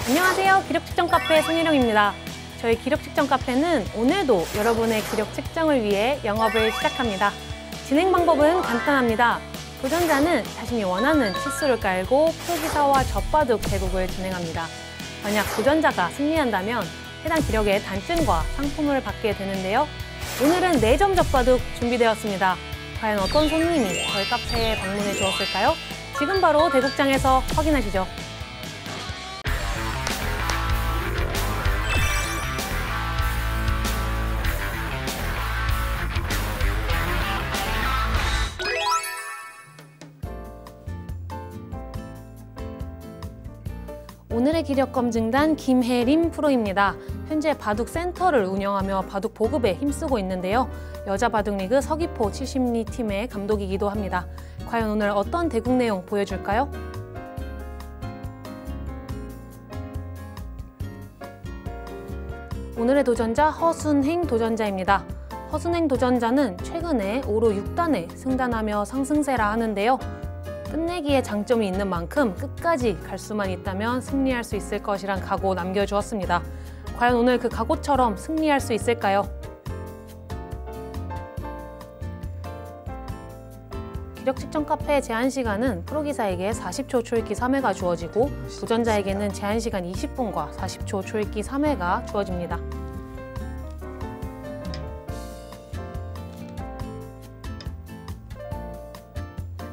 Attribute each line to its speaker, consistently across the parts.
Speaker 1: 안녕하세요. 기록 측정 카페 손희령입니다. 저희 기록 측정 카페는 오늘도 여러분의 기록 측정을 위해 영업을 시작합니다. 진행 방법은 간단합니다. 도전자는 자신이 원하는 치수를 깔고 프로기사와 젖바둑 대국을 진행합니다. 만약 도전자가 승리한다면 해당 기록의 단증과 상품을 받게 되는데요. 오늘은 4점 젖바둑 준비되었습니다. 과연 어떤 손님이 저희 카페에 방문해 주었을까요? 지금 바로 대국장에서 확인하시죠. 오늘의 기력검증단 김혜림 프로입니다. 현재 바둑 센터를 운영하며 바둑 보급에 힘쓰고 있는데요. 여자 바둑리그 서귀포 70리 팀의 감독이기도 합니다. 과연 오늘 어떤 대국 내용 보여줄까요? 오늘의 도전자 허순행 도전자입니다. 허순행 도전자는 최근에 5로 6단에 승단하며 상승세라 하는데요. 끝내기에 장점이 있는 만큼 끝까지 갈 수만 있다면 승리할 수 있을 것이란 각오 남겨주었습니다. 과연 오늘 그 각오처럼 승리할 수 있을까요? 기록 측정 카페 제한 시간은 프로기사에게 40초 초읽기 3회가 주어지고 도전자에게는 제한 시간 20분과 40초 초읽기 3회가 주어집니다.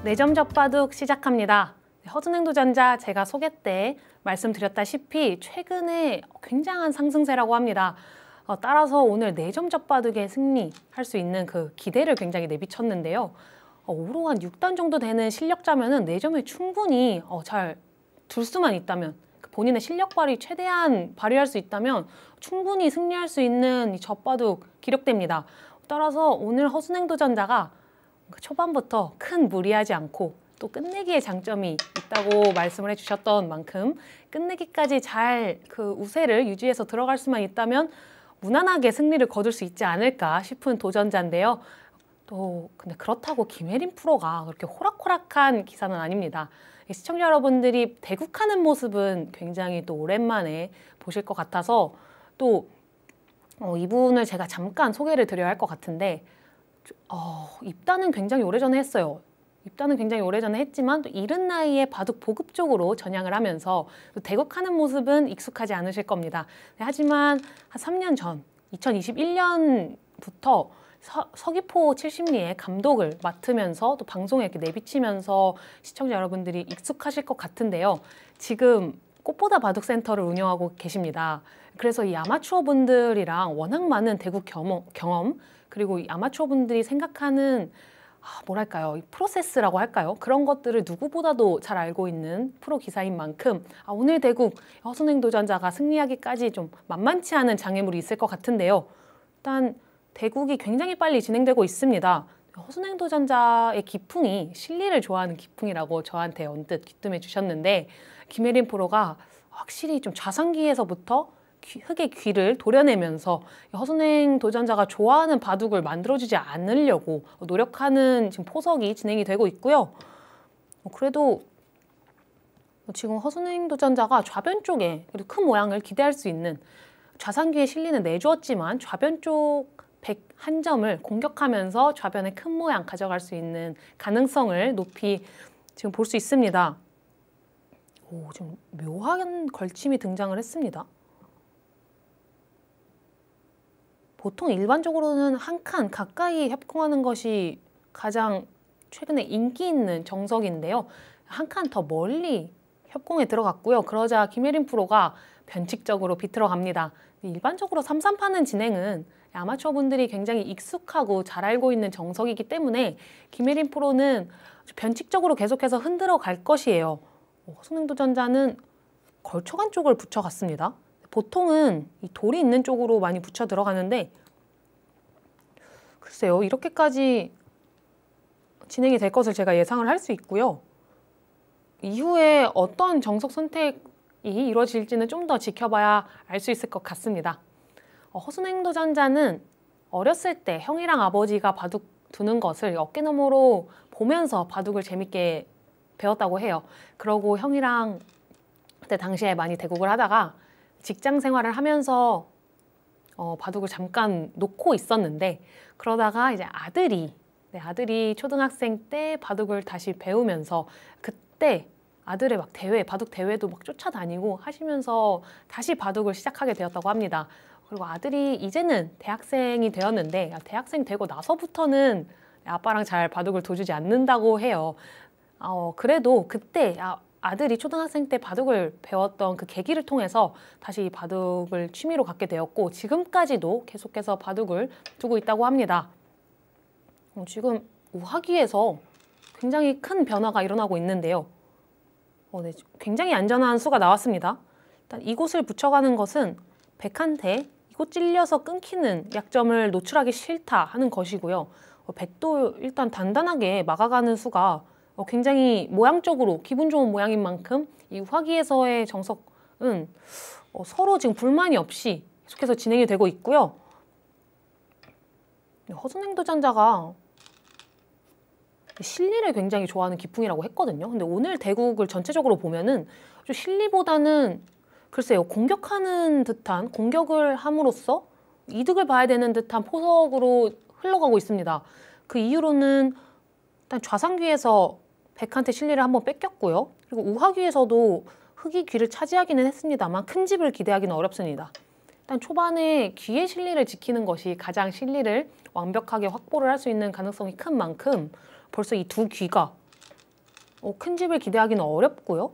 Speaker 1: 네 점 젖바둑 시작합니다. 허순행 도전자 제가 소개 때 말씀드렸다시피 최근에 굉장한 상승세라고 합니다. 따라서 오늘 4점 젖바둑에 승리할 수 있는 그 기대를 굉장히 내비쳤는데요. 5로 한 6단 정도 되는 실력자면은 4점에 충분히 잘 둘 수만 있다면 본인의 실력 발휘 최대한 발휘할 수 있다면 충분히 승리할 수 있는 이 젖바둑 기록됩니다. 따라서 오늘 허순행 도전자가 초반부터 큰 무리하지 않고 또 끝내기의 장점이 있다고 말씀을 해주셨던 만큼 끝내기까지 잘 그 우세를 유지해서 들어갈 수만 있다면 무난하게 승리를 거둘 수 있지 않을까 싶은 도전자인데요. 또 근데 그렇다고 김혜림 프로가 그렇게 호락호락한 기사는 아닙니다. 시청자 여러분들이 대국하는 모습은 굉장히 또 오랜만에 보실 것 같아서 또 이분을 제가 잠깐 소개를 드려야 할 것 같은데 입단은 굉장히 오래전에 했어요. 입단은 굉장히 오래전에 했지만 또 이른 나이에 바둑 보급 쪽으로 전향을 하면서 대국하는 모습은 익숙하지 않으실 겁니다. 하지만 한 3년 전 2021년부터 서귀포 70리의 감독을 맡으면서 또 방송에 이렇게 내비치면서 시청자 여러분들이 익숙하실 것 같은데요. 지금 꽃보다 바둑센터를 운영하고 계십니다. 그래서 이 아마추어 분들이랑 워낙 많은 대국 경험 그리고 이 아마추어 분들이 생각하는 뭐랄까요, 이 프로세스라고 할까요? 그런 것들을 누구보다도 잘 알고 있는 프로 기사인 만큼 오늘 대국 허순행 도전자가 승리하기까지 좀 만만치 않은 장애물이 있을 것 같은데요. 일단 대국이 굉장히 빨리 진행되고 있습니다. 허순행 도전자의 기풍이 실리를 좋아하는 기풍이라고 저한테 언뜻 귀뜸해 주셨는데 김혜림 프로가 확실히 좀 좌상기에서부터 흙의 귀를 도려내면서 허순행 도전자가 좋아하는 바둑을 만들어주지 않으려고 노력하는 지금 포석이 진행이 되고 있고요. 그래도 지금 허순행 도전자가 좌변 쪽에 큰 모양을 기대할 수 있는 좌상귀에 실리는 내주었지만 좌변 쪽 101점을 공격하면서 좌변의 큰 모양 가져갈 수 있는 가능성을 높이 지금 볼 수 있습니다. 좀 묘한 걸침이 등장을 했습니다. 보통 일반적으로는 한 칸 가까이 협공하는 것이 가장 최근에 인기 있는 정석인데요. 한 칸 더 멀리 협공에 들어갔고요. 그러자 김혜림 프로가 변칙적으로 비틀어 갑니다. 일반적으로 3-3파는 진행은 아마추어 분들이 굉장히 익숙하고 잘 알고 있는 정석이기 때문에 김혜림 프로는 변칙적으로 계속해서 흔들어 갈 것이에요. 허순행 도전자는 걸쳐간 쪽을 붙여갔습니다. 보통은 이 돌이 있는 쪽으로 많이 붙여 들어가는데 글쎄요, 이렇게까지 진행이 될 것을 제가 예상을 할 수 있고요. 이후에 어떤 정석 선택이 이루어질지는 좀 더 지켜봐야 알 수 있을 것 같습니다. 허순행 도전자는 어렸을 때 형이랑 아버지가 바둑 두는 것을 어깨너머로 보면서 바둑을 재밌게 배웠다고 해요. 그러고 형이랑 그때 당시에 많이 대국을 하다가 직장 생활을 하면서 바둑을 잠깐 놓고 있었는데 그러다가 이제 아들이 초등학생 때 바둑을 다시 배우면서 그때 아들의 막 대회, 바둑 대회도 막 쫓아다니고 하시면서 다시 바둑을 시작하게 되었다고 합니다. 그리고 아들이 이제는 대학생이 되었는데 대학생 되고 나서부터는 아빠랑 잘 바둑을 둬주지 않는다고 해요. 그래도 그때 아들이 초등학생 때 바둑을 배웠던 그 계기를 통해서 다시 바둑을 취미로 갖게 되었고 지금까지도 계속해서 바둑을 두고 있다고 합니다. 지금 우하기에서 굉장히 큰 변화가 일어나고 있는데요. 네, 굉장히 안전한 수가 나왔습니다. 일단 이곳을 붙여가는 것은 백한테 이곳 찔려서 끊기는 약점을 노출하기 싫다 하는 것이고요. 백도 일단 단단하게 막아가는 수가 굉장히 모양적으로 기분 좋은 모양인 만큼 이 우하기에서의 정석은 서로 지금 불만이 없이 계속해서 진행이 되고 있고요. 허순행 도전자가 실리를 굉장히 좋아하는 기풍이라고 했거든요. 근데 오늘 대국을 전체적으로 보면은 좀 실리보다는 글쎄요, 공격하는 듯한, 공격을 함으로써 이득을 봐야 되는 듯한 포석으로 흘러가고 있습니다. 그 이유로는 일단 좌상귀에서 백한테 실리를 한번 뺏겼고요. 그리고 우하귀에서도 흑이 귀를 차지하기는 했습니다만 큰 집을 기대하기는 어렵습니다. 일단 초반에 귀의 실리를 지키는 것이 가장 실리를 완벽하게 확보를 할 수 있는 가능성이 큰 만큼 벌써 이 두 귀가 큰 집을 기대하기는 어렵고요.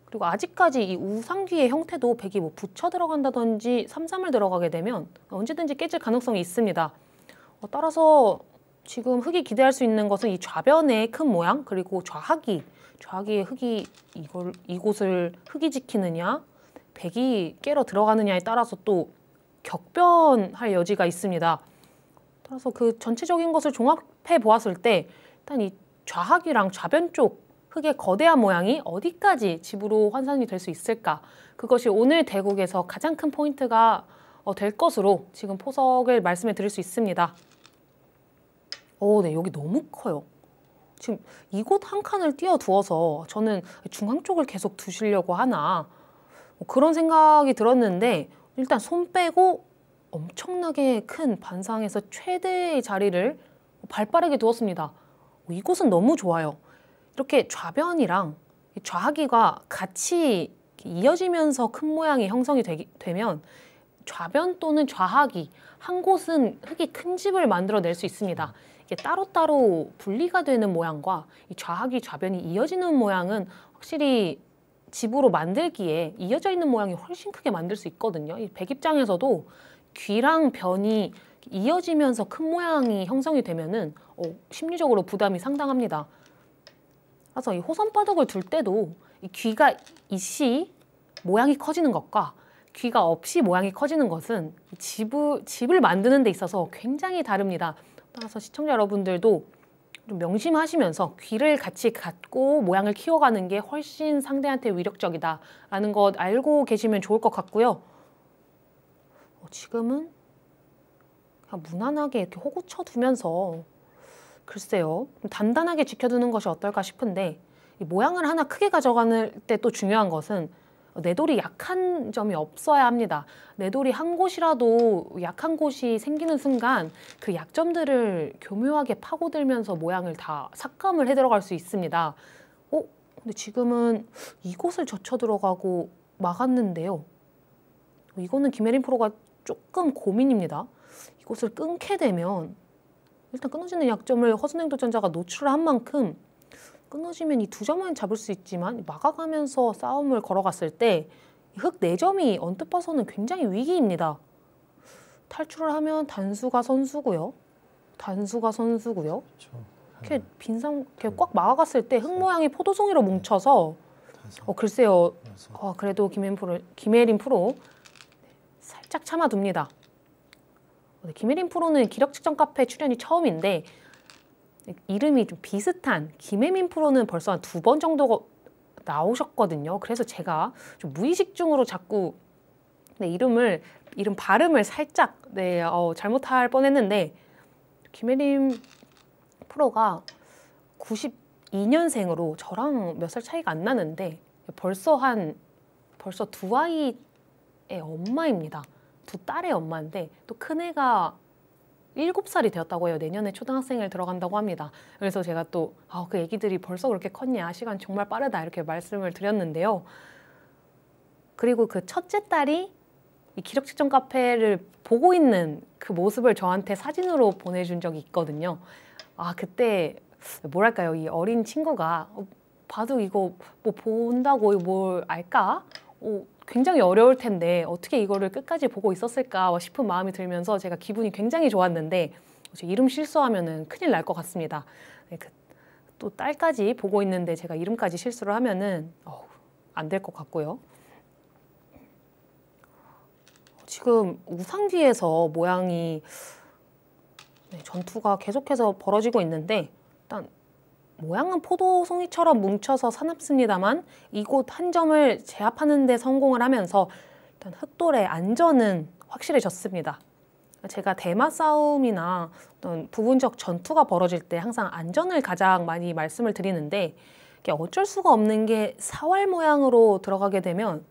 Speaker 1: 그리고 아직까지 이 우상귀의 형태도 백이 뭐 붙여 들어간다든지 삼삼을 들어가게 되면 언제든지 깨질 가능성이 있습니다. 따라서 지금 흑이 기대할 수 있는 것은 이 좌변의 큰 모양 그리고 좌하기의 흑이 이곳을 흑이 지키느냐 백이 깨러 들어가느냐에 따라서 또 격변할 여지가 있습니다. 따라서 그 전체적인 것을 종합해 보았을 때 일단 이 좌하기랑 좌변 쪽 흑의 거대한 모양이 어디까지 집으로 환산이 될 수 있을까? 그것이 오늘 대국에서 가장 큰 포인트가 될 것으로 지금 포석을 말씀해 드릴 수 있습니다. 네, 여기 너무 커요. 지금 이곳 한 칸을 띄워두어서 저는 중앙 쪽을 계속 두시려고 하나 그런 생각이 들었는데 일단 손 빼고 엄청나게 큰 반상에서 최대의 자리를 발빠르게 두었습니다. 이곳은 너무 좋아요. 이렇게 좌변이랑 좌하기가 같이 이어지면서 큰 모양이 형성이 되면 좌변 또는 좌하기 한 곳은 흑이 큰 집을 만들어낼 수 있습니다. 이게 따로따로 분리가 되는 모양과 이 좌하기 좌변이 이어지는 모양은 확실히 집으로 만들기에 이어져 있는 모양이 훨씬 크게 만들 수 있거든요. 이 백 입장에서도 귀랑 변이 이어지면서 큰 모양이 형성이 되면은 심리적으로 부담이 상당합니다. 그래서 이 호선바둑을 둘 때도 이 귀가 이씨 모양이 커지는 것과 귀가 없이 모양이 커지는 것은 집을 만드는 데 있어서 굉장히 다릅니다. 따라서 시청자 여러분들도 좀 명심하시면서 귀를 같이 갖고 모양을 키워가는 게 훨씬 상대한테 위력적이다라는 것 알고 계시면 좋을 것 같고요. 지금은 그냥 무난하게 이렇게 호구 쳐두면서 글쎄요, 단단하게 지켜두는 것이 어떨까 싶은데 이 모양을 하나 크게 가져가는 때 또 중요한 것은 내 돌이 약한 점이 없어야 합니다. 내 돌이 한 곳이라도 약한 곳이 생기는 순간 그 약점들을 교묘하게 파고들면서 모양을 다 삭감을 해 들어갈 수 있습니다. 근데 지금은 이곳을 젖혀 들어가고 막았는데요. 이거는 김혜린 프로가 조금 고민입니다. 이곳을 끊게 되면 일단 끊어지는 약점을 허순행 도전자가 노출한 만큼 끊어지면 이 두 점은 잡을 수 있지만 막아가면서 싸움을 걸어갔을 때 흑 4점이 언뜻 봐서는 굉장히 위기입니다. 탈출을 하면 단수가 선수고요. 이렇게 빈상 이렇게 꽉 막아갔을 때 흑 모양이 포도송이로 뭉쳐서 글쎄요. 그래도 김혜린 프로 살짝 참아둡니다. 김혜린 프로는 기력 측정 카페 출연이 처음인데 이름이 좀 비슷한 김혜민 프로는 벌써 한 2번 정도 나오셨거든요. 그래서 제가 좀 무의식 중으로 자꾸 이름 발음을 살짝 잘못할 뻔했는데 김혜린 프로가 92년생으로 저랑 몇 살 차이가 안 나는데 벌써 한 벌써 두 아이의 엄마입니다. 두 딸의 엄마인데 또 큰애가 7살이 되었다고 해요. 내년에 초등학생을 들어간다고 합니다. 그래서 제가 또 그 애기들이 벌써 그렇게 컸냐, 시간 정말 빠르다 이렇게 말씀을 드렸는데요. 그리고 그 첫째 딸이 이 기력 측정 카페를 보고 있는 그 모습을 저한테 사진으로 보내준 적이 있거든요. 그때 뭐랄까요, 이 어린 친구가 바둑 이거 뭐 본다고 뭘 알까? 굉장히 어려울 텐데 어떻게 이거를 끝까지 보고 있었을까 싶은 마음이 들면서 제가 기분이 굉장히 좋았는데 이름 실수하면은 큰일 날 것 같습니다. 또 딸까지 보고 있는데 제가 이름까지 실수를 하면은 안 될 것 같고요. 지금 우상기에서 모양이 전투가 계속해서 벌어지고 있는데 일단 모양은 포도송이처럼 뭉쳐서 사납습니다만 이곳 한 점을 제압하는 데 성공을 하면서 일단 흑돌의 안전은 확실해졌습니다. 제가 대마 싸움이나 어떤 부분적 전투가 벌어질 때 항상 안전을 가장 많이 말씀을 드리는데 이게 어쩔 수가 없는 게 사활 모양으로 들어가게 되면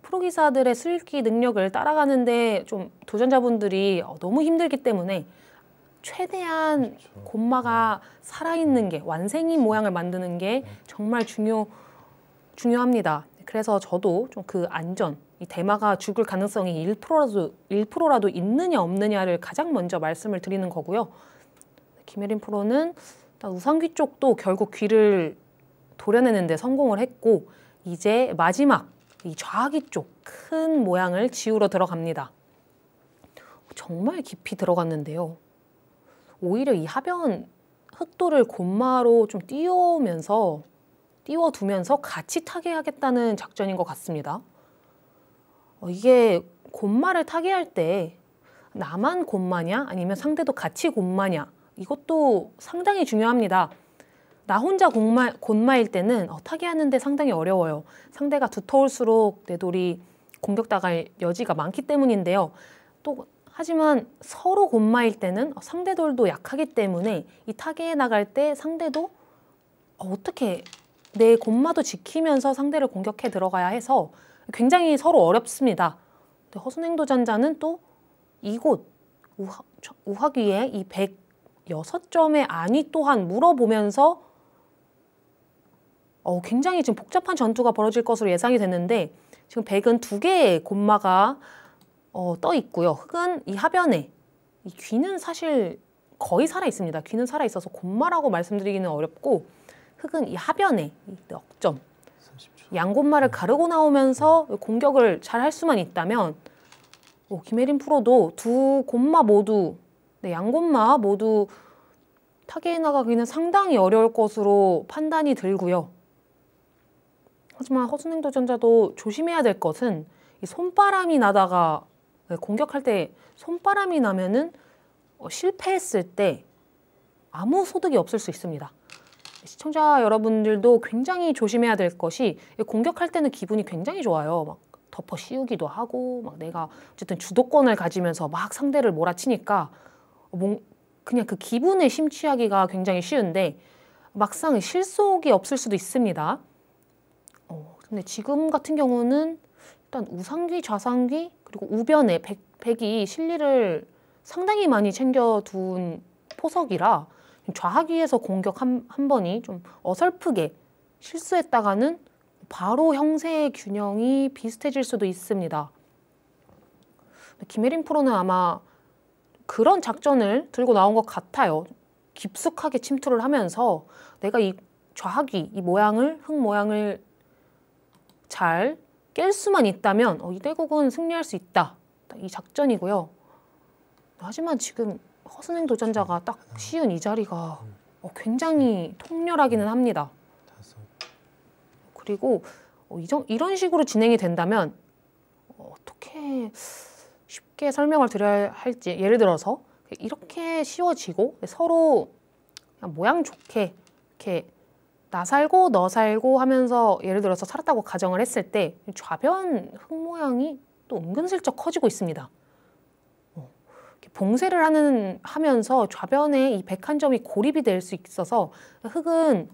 Speaker 1: 프로기사들의 수읽기 능력을 따라가는데 좀 도전자분들이 너무 힘들기 때문에 최대한 곤마가 살아있는 게, 완생인 모양을 만드는 게 정말 중요합니다. 그래서 저도 좀 그 안전, 이 대마가 죽을 가능성이 1%라도 있느냐 없느냐를 가장 먼저 말씀을 드리는 거고요. 김혜린 프로는 일단 우상귀 쪽도 결국 귀를 도려내는 데 성공을 했고 이제 마지막 이 좌귀 쪽 큰 모양을 지우러 들어갑니다. 정말 깊이 들어갔는데요. 오히려 이 하변 흑돌을 곤마로 좀 띄워두면서 같이 타개하겠다는 작전인 것 같습니다. 이게 곤마를 타개할 때 나만 곤마냐 아니면 상대도 같이 곤마냐 이것도 상당히 중요합니다. 나 혼자 곤마일 때는 타개하는데 상당히 어려워요. 상대가 두터울수록 내 돌이 공격당할 여지가 많기 때문인데요. 하지만 서로 곤마일 때는 상대 돌도 약하기 때문에 이 타개에 나갈 때 상대도 어떻게 내 곤마도 지키면서 상대를 공격해 들어가야 해서 굉장히 서로 어렵습니다. 허순행 도전자는 또 이곳 우하귀에 이 106점의 안위 또한 물어보면서 굉장히 지금 복잡한 전투가 벌어질 것으로 예상이 됐는데 지금 100은 2개의 곤마가 떠 있고요. 흑은 이 하변에 이 귀는 사실 거의 살아 있습니다. 귀는 살아 있어서 곤마라고 말씀드리기는 어렵고 흑은 이 하변에 이 넉점 양곤마를 가르고 나오면서 공격을 잘 할 수만 있다면 김혜린 프로도 두 곤마 모두 양곤마 모두 타개에 나가기는 상당히 어려울 것으로 판단이 들고요. 하지만 허순행 도전자도 조심해야 될 것은 이 손바람이 나다가 공격할 때 손바람이 나면은 실패했을 때 아무 소득이 없을 수 있습니다. 시청자 여러분들도 굉장히 조심해야 될 것이 공격할 때는 기분이 굉장히 좋아요. 막 덮어 씌우기도 하고 막 내가 어쨌든 주도권을 가지면서 막 상대를 몰아치니까 그냥 그 기분에 심취하기가 굉장히 쉬운데 막상 실속이 없을 수도 있습니다. 근데 지금 같은 경우는 일단 우상귀, 좌상귀 그리고 우변에 백이 실리를 상당히 많이 챙겨둔 포석이라 좌하귀에서 공격 한 번이 좀 어설프게 실수했다가는 바로 형세의 균형이 비슷해질 수도 있습니다. 김혜린 프로는 아마 그런 작전을 들고 나온 것 같아요. 깊숙하게 침투를 하면서 내가 이 좌하귀, 이 모양을, 흑 모양을 잘 깰 수만 있다면 이 대국은 승리할 수 있다. 이 작전이고요. 하지만 지금 허순행 도전자가 딱 쉬운 이 자리가 굉장히 통렬하기는 합니다. 그리고 이런 식으로 진행이 된다면 어떻게 쉽게 설명을 드려야 할지 예를 들어서 이렇게 쉬워지고 서로 그냥 모양 좋게 이렇게 나 살고 너 살고 하면서 예를 들어서 살았다고 가정을 했을 때 좌변 흑 모양이 또 은근슬쩍 커지고 있습니다. 봉쇄를 하면서 좌변에 이 101점이 고립이 될 수 있어서 흑은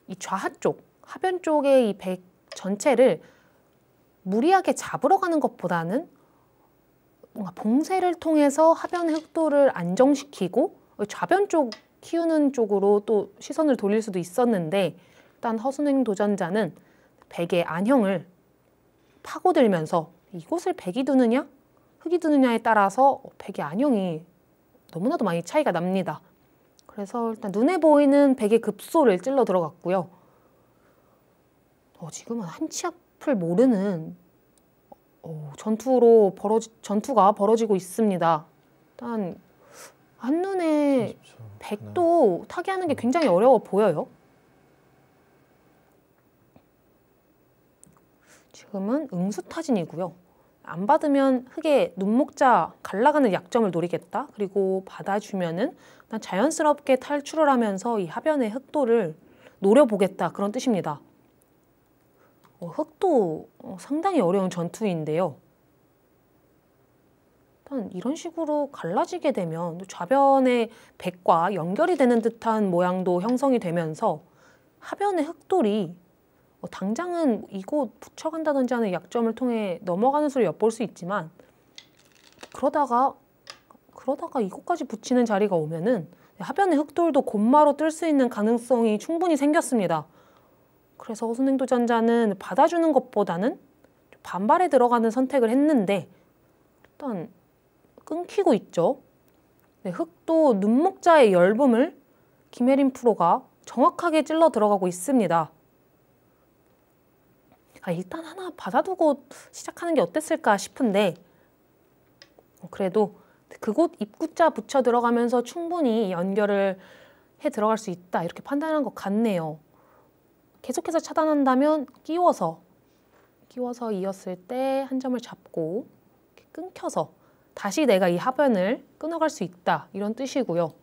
Speaker 1: 이 좌하 쪽, 하변 쪽의 이 100 전체를 무리하게 잡으러 가는 것보다는 뭔가 봉쇄를 통해서 하변의 흑도를 안정시키고 좌변 쪽 키우는 쪽으로 또 시선을 돌릴 수도 있었는데, 일단 허순행 도전자는 백의 안형을 파고들면서 이곳을 백이 두느냐 흑이 두느냐에 따라서 백의 안형이 너무나도 많이 차이가 납니다. 그래서 일단 눈에 보이는 백의 급소를 찔러 들어갔고요. 지금은 한치 앞을 모르는 전투가 벌어지고 있습니다. 일단 한눈에 백도 타개하는 게 굉장히 어려워 보여요. 지금은 응수타진이고요. 안 받으면 흑의 눈목자 갈라가는 약점을 노리겠다. 그리고 받아주면은 자연스럽게 탈출을 하면서 이 하변의 흑도를 노려보겠다. 그런 뜻입니다. 흑도 상당히 어려운 전투인데요. 일단 이런 식으로 갈라지게 되면 좌변의 백과 연결이 되는 듯한 모양도 형성이 되면서 하변의 흑돌이 당장은 이곳 붙여간다든지 하는 약점을 통해 넘어가는 수를 엿볼 수 있지만, 그러다가 이곳까지 붙이는 자리가 오면은 하변의 흑돌도 곧마로 뜰 수 있는 가능성이 충분히 생겼습니다. 그래서 허순행 도전자는 받아주는 것보다는 반발에 들어가는 선택을 했는데, 일단 끊기고 있죠. 흑도 눈목자의 열붐을 김혜린 프로가 정확하게 찔러 들어가고 있습니다. 일단 하나 받아두고 시작하는 게 어땠을까 싶은데, 그래도 그곳 입구자 붙여 들어가면서 충분히 연결을 해 들어갈 수 있다, 이렇게 판단한 것 같네요. 계속해서 차단한다면 끼워서 이었을 때 한 점을 잡고 끊겨서 다시 내가 이 하변을 끊어갈 수 있다, 이런 뜻이고요.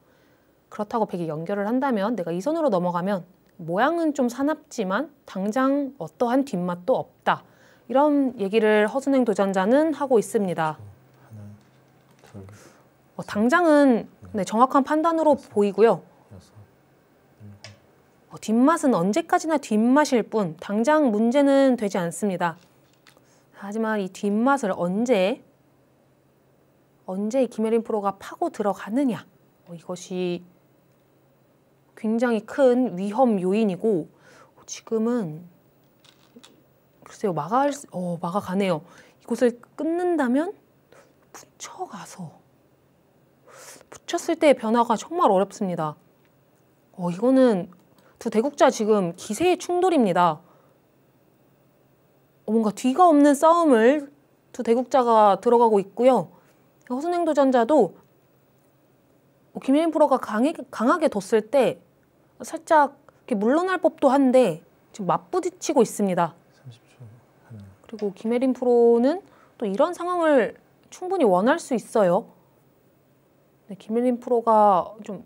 Speaker 1: 그렇다고 백이 연결을 한다면 내가 이 선으로 넘어가면 모양은 좀 사납지만 당장 어떠한 뒷맛도 없다, 이런 얘기를 허순행 도전자는 하고 있습니다. 당장은 정확한 판단으로 보이고요. 뒷맛은 언제까지나 뒷맛일 뿐 당장 문제는 되지 않습니다. 하지만 이 뒷맛을 언제 이 김혜린 프로가 파고 들어가느냐, 이것이 굉장히 큰 위험 요인이고, 지금은 글쎄요, 막아가네요. 이곳을 끊는다면 붙였을 때의 변화가 정말 어렵습니다. 이거는 두 대국자 지금 기세의 충돌입니다. 뭔가 뒤가 없는 싸움을 두 대국자가 들어가고 있고요. 허순행 도전자도 김혜린 프로가 강하게 뒀을 때 살짝 이렇게 물러날 법도 한데 지금 맞부딪히고 있습니다. 30초. 그리고 김혜린 프로는 또 이런 상황을 충분히 원할 수 있어요. 김혜린 프로가 좀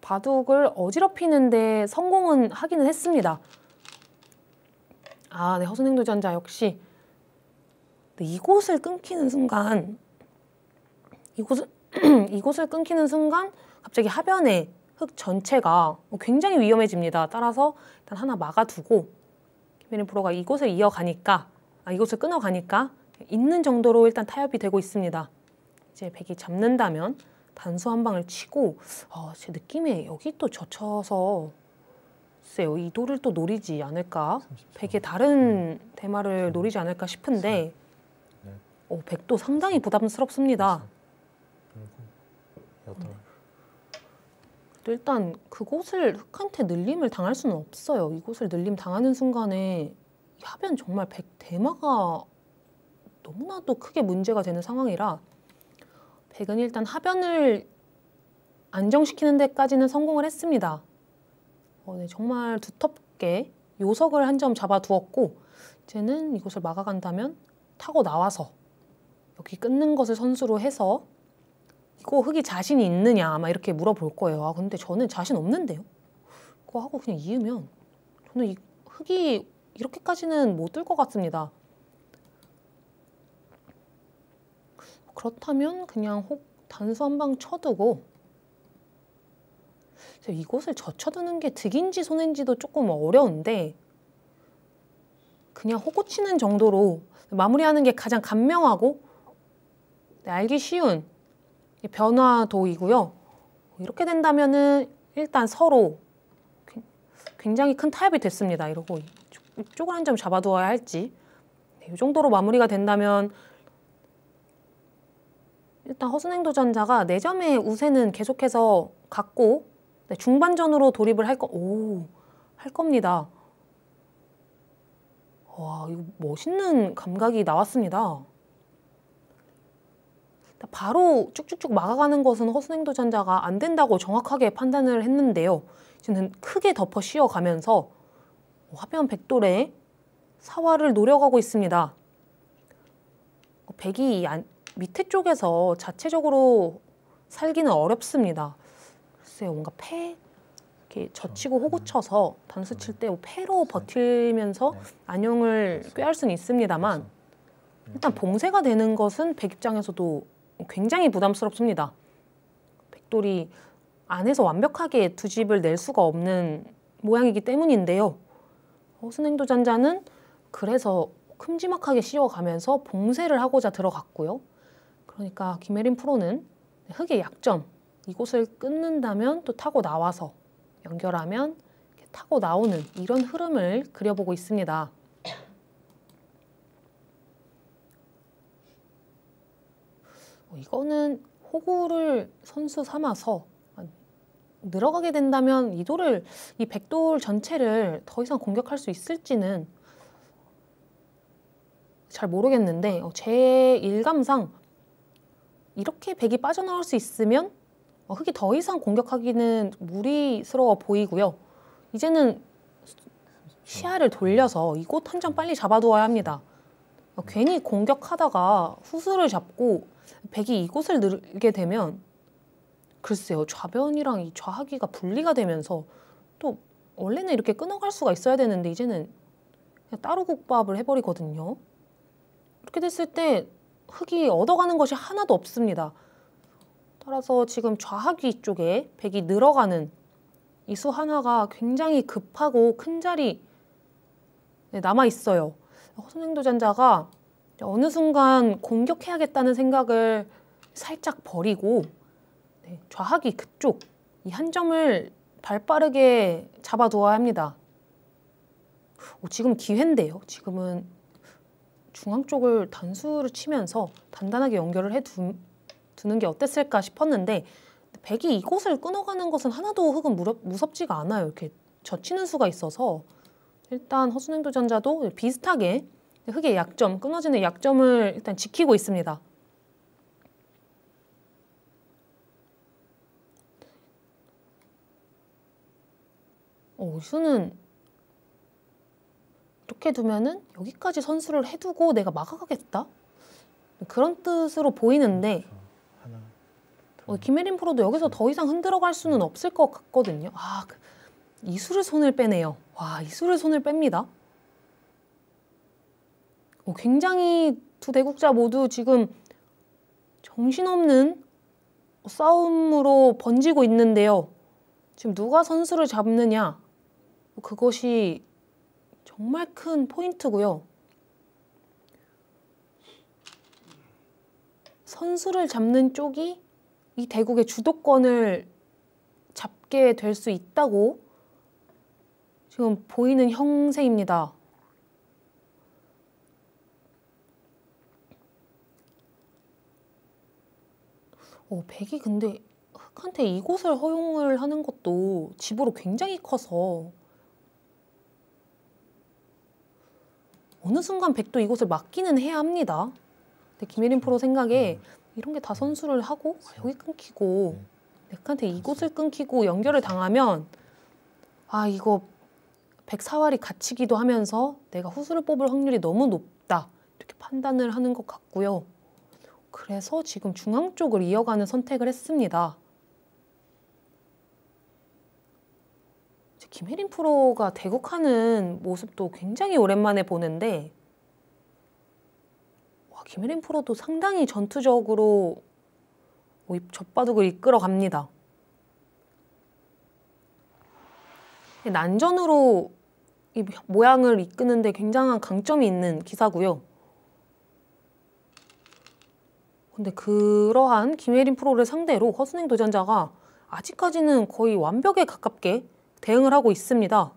Speaker 1: 바둑을 어지럽히는데 성공은 하기는 했습니다. 허순행 도전자 역시 이곳을 끊기는 순간 갑자기 하변의 흑 전체가 굉장히 위험해집니다. 따라서 일단 하나 막아두고 김혜린 프로가 이곳을 이곳을 끊어가니까 있는 정도로 일단 타협이 되고 있습니다. 이제 백이 잡는다면 단수 한 방을 치고, 제 느낌에 여기 또 젖혀서 글쎄요, 이 돌을 또 노리지 않을까, 백의 다른 대마를 노리지 않을까 싶은데, 백도 상당히 부담스럽습니다. 일단 그곳을 흑한테 늘림을 당할 수는 없어요. 이곳을 늘림 당하는 순간에 이 하변 정말 백 대마가 너무나도 크게 문제가 되는 상황이라, 백은 일단 하변을 안정시키는 데까지는 성공을 했습니다. 정말 두텁게 요석을 한 점 잡아두었고, 이제는 이곳을 막아간다면 타고 나와서 여기 끊는 것을 선수로 해서 이거 흑이 자신이 있느냐 아마 이렇게 물어볼 거예요. 근데 저는 자신 없는데요. 그거 하고 그냥 이으면 저는 이 흑이 이렇게까지는 못 들 것 같습니다. 그렇다면 그냥 혹 단수 한 방 쳐두고, 이곳을 젖혀두는 게 득인지 손인지도 조금 어려운데 그냥 호구 치는 정도로 마무리하는 게 가장 간명하고 알기 쉬운 변화도이고요. 이렇게 된다면은 일단 서로 굉장히 큰 타협이 됐습니다. 이러고 이쪽을 한 점 잡아두어야 할지. 이 정도로 마무리가 된다면 일단 허순행 도전자가 4점의 우세는 계속해서 갖고 중반전으로 돌입을 할 겁니다. 와, 이거 멋있는 감각이 나왔습니다. 바로 쭉쭉쭉 막아가는 것은 허순행 도전자가 안 된다고 정확하게 판단을 했는데요. 이제는 크게 덮어 씌워가면서 화면 백돌에 사활을 노려가고 있습니다. 백이 밑에 쪽에서 자체적으로 살기는 어렵습니다. 글쎄요, 뭔가 이렇게 젖히고 호구 쳐서 단수 칠 때 패로 버티면서 안녕을 꾀할 수는 있습니다만 일단 봉쇄가 되는 것은 백 입장에서도 굉장히 부담스럽습니다. 백돌이 안에서 완벽하게 두 집을 낼 수가 없는 모양이기 때문인데요. 허순행 도전자는 그래서 큼지막하게 씌워가면서 봉쇄를 하고자 들어갔고요. 그러니까 김혜린 프로는 흑의 약점, 이곳을 끊는다면 또 타고 나와서 연결하면 타고 나오는 이런 흐름을 그려보고 있습니다. 이거는 호구를 선수 삼아서 늘어가게 된다면 이 백돌 전체를 더 이상 공격할 수 있을지는 잘 모르겠는데 제 일감상 이렇게 백이 빠져나올 수 있으면 흑이 더 이상 공격하기는 무리스러워 보이고요. 이제는 시야를 돌려서 이곳 한 점 빨리 잡아두어야 합니다. 괜히 공격하다가 후수를 잡고 백이 이곳을 늘게 되면 글쎄요, 좌변이랑 이 좌하기가 분리가 되면서 또 원래는 이렇게 끊어갈 수가 있어야 되는데 이제는 그냥 따로 국밥을 해버리거든요. 이렇게 됐을 때 흑이 얻어가는 것이 하나도 없습니다. 따라서 지금 좌하기 쪽에 백이 늘어가는 이 수 하나가 굉장히 급하고 큰 자리 남아 있어요. 허순행 도전자가 어느 순간 공격해야겠다는 생각을 살짝 버리고 좌하기 그쪽 이 한 점을 발빠르게 잡아두어야 합니다. 지금 기회인데요. 지금은 중앙 쪽을 단수를 치면서 단단하게 연결을 해두는 게 어땠을까 싶었는데 백이 이곳을 끊어가는 것은 하나도 흑은 무섭지가 않아요. 이렇게 젖히는 수가 있어서 일단 허순행 도전자도 비슷하게 흑의 약점, 끊어지는 약점을 일단 지키고 있습니다. 이 수는 이렇게 두면은 여기까지 선수를 해두고 내가 막아가겠다? 그런 뜻으로 보이는데 김혜린 프로도 여기서 더 이상 흔들어갈 수는 없을 것 같거든요. 이수를 손을 빼네요. 와, 이수를 손을 뺍니다. 굉장히 두 대국자 모두 지금 정신없는 싸움으로 번지고 있는데요. 지금 누가 선수를 잡느냐, 그것이 정말 큰 포인트고요. 선수를 잡는 쪽이 이 대국의 주도권을 잡게 될 수 있다고 지금 보이는 형세입니다. 백이 근데 흑한테 이곳을 허용을 하는 것도 집으로 굉장히 커서 어느 순간 백도 이곳을 막기는 해야 합니다. 근데 김혜린 프로 생각에 이런 게 다 선수를 하고 여기 끊기고 백한테 이곳을 끊기고 연결을 당하면 이거 백사활이 갇히기도 하면서 내가 후수를 뽑을 확률이 너무 높다 이렇게 판단을 하는 것 같고요. 그래서 지금 중앙 쪽을 이어가는 선택을 했습니다. 김혜린 프로가 대국하는 모습도 굉장히 오랜만에 보는데 김혜린 프로도 상당히 전투적으로 젖바둑을 이끌어 갑니다. 난전으로 이 모양을 이끄는데 굉장한 강점이 있는 기사고요. 근데 그러한 김혜린 프로를 상대로 허순행 도전자가 아직까지는 거의 완벽에 가깝게 대응을 하고 있습니다.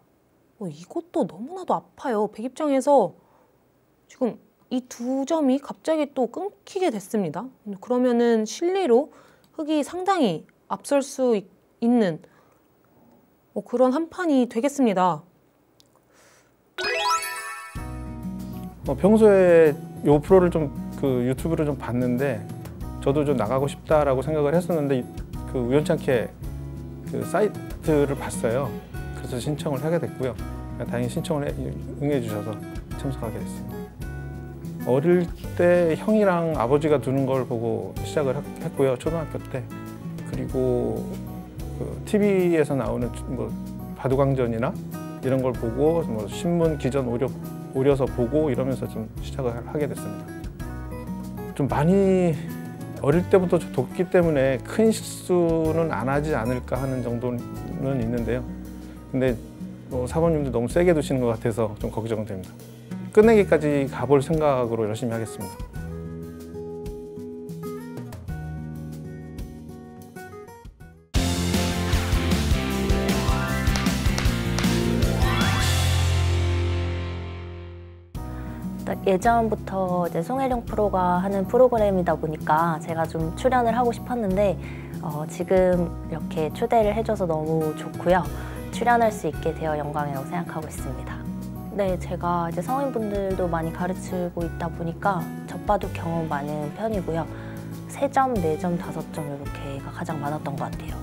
Speaker 1: 이것도 너무나도 아파요. 백 입장에서 지금 이 두 점이 갑자기 또 끊기게 됐습니다. 그러면은 실리로 흑이 상당히 앞설 수 있는 그런 한 판이 되겠습니다.
Speaker 2: 평소에 요 프로를 좀 유튜브를 좀 봤는데 저도 좀 나가고 싶다라고 생각을 했었는데 우연찮게 사이트를 봤어요. 그래서 신청을 하게 됐고요. 다행히 신청을 응해 주셔서 참석하게 됐습니다. 어릴 때 형이랑 아버지가 두는 걸 보고 시작을 했고요. 초등학교 때. 그리고 TV에서 나오는 바둑왕전이나 이런 걸 보고 신문 기전 오려서 보고 이러면서 좀 시작을 하게 됐습니다. 좀 많이 어릴 때부터 뒀기 때문에 큰 실수는 안 하지 않을까 하는 정도는 있는데요. 근데 사모님도 너무 세게 두시는 것 같아서 좀 걱정은 됩니다. 끝내기까지 가볼 생각으로 열심히 하겠습니다.
Speaker 3: 예전부터 이제 송혜령 프로가 하는 프로그램이다 보니까 제가 좀 출연을 하고 싶었는데 지금 이렇게 초대를 해줘서 너무 좋고요. 출연할 수 있게 되어 영광이라고 생각하고 있습니다. 네, 제가 이제 성인분들도 많이 가르치고 있다 보니까 젖바둑 경험 많은 편이고요. 3점, 4점, 5점 이렇게가 가장 많았던 것 같아요.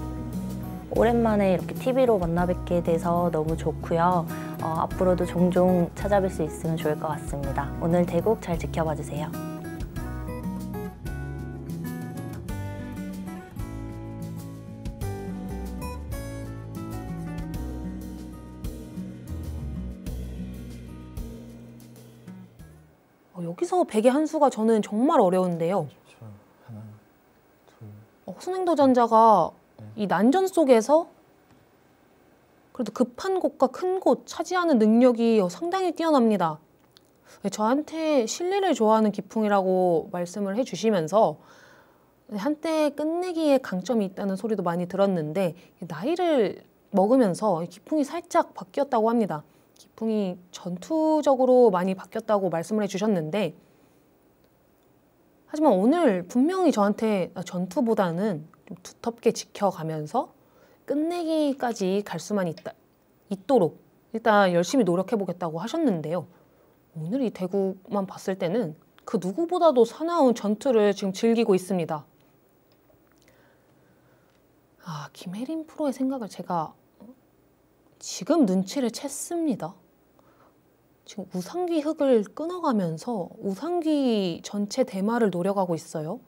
Speaker 3: 오랜만에 이렇게 TV로 만나 뵙게 돼서 너무 좋고요. 앞으로도 종종 찾아뵐 수 있으면 좋을 것 같습니다. 오늘 대국 잘 지켜봐 주세요.
Speaker 1: 여기서 백의 한 수가 저는 정말 어려운데요.
Speaker 2: 하나, 둘.
Speaker 1: 허순행 도전자가 이 난전 속에서 그래도 급한 곳과 큰 곳 차지하는 능력이 상당히 뛰어납니다. 저한테 실리를 좋아하는 기풍이라고 말씀을 해주시면서 한때 끝내기에 강점이 있다는 소리도 많이 들었는데 나이를 먹으면서 기풍이 살짝 바뀌었다고 합니다. 기풍이 전투적으로 많이 바뀌었다고 말씀을 해주셨는데 하지만 오늘 분명히 저한테 전투보다는 좀 두텁게 지켜가면서 끝내기까지 갈 수만 있도록 일단 열심히 노력해보겠다고 하셨는데요. 오늘 이 대국만 봤을 때는 그 누구보다도 사나운 전투를 지금 즐기고 있습니다. 김혜린 프로의 생각을 제가 지금 눈치를 챘습니다. 지금 우상귀 흑을 끊어가면서 우상귀 전체 대마를 노려가고 있어요.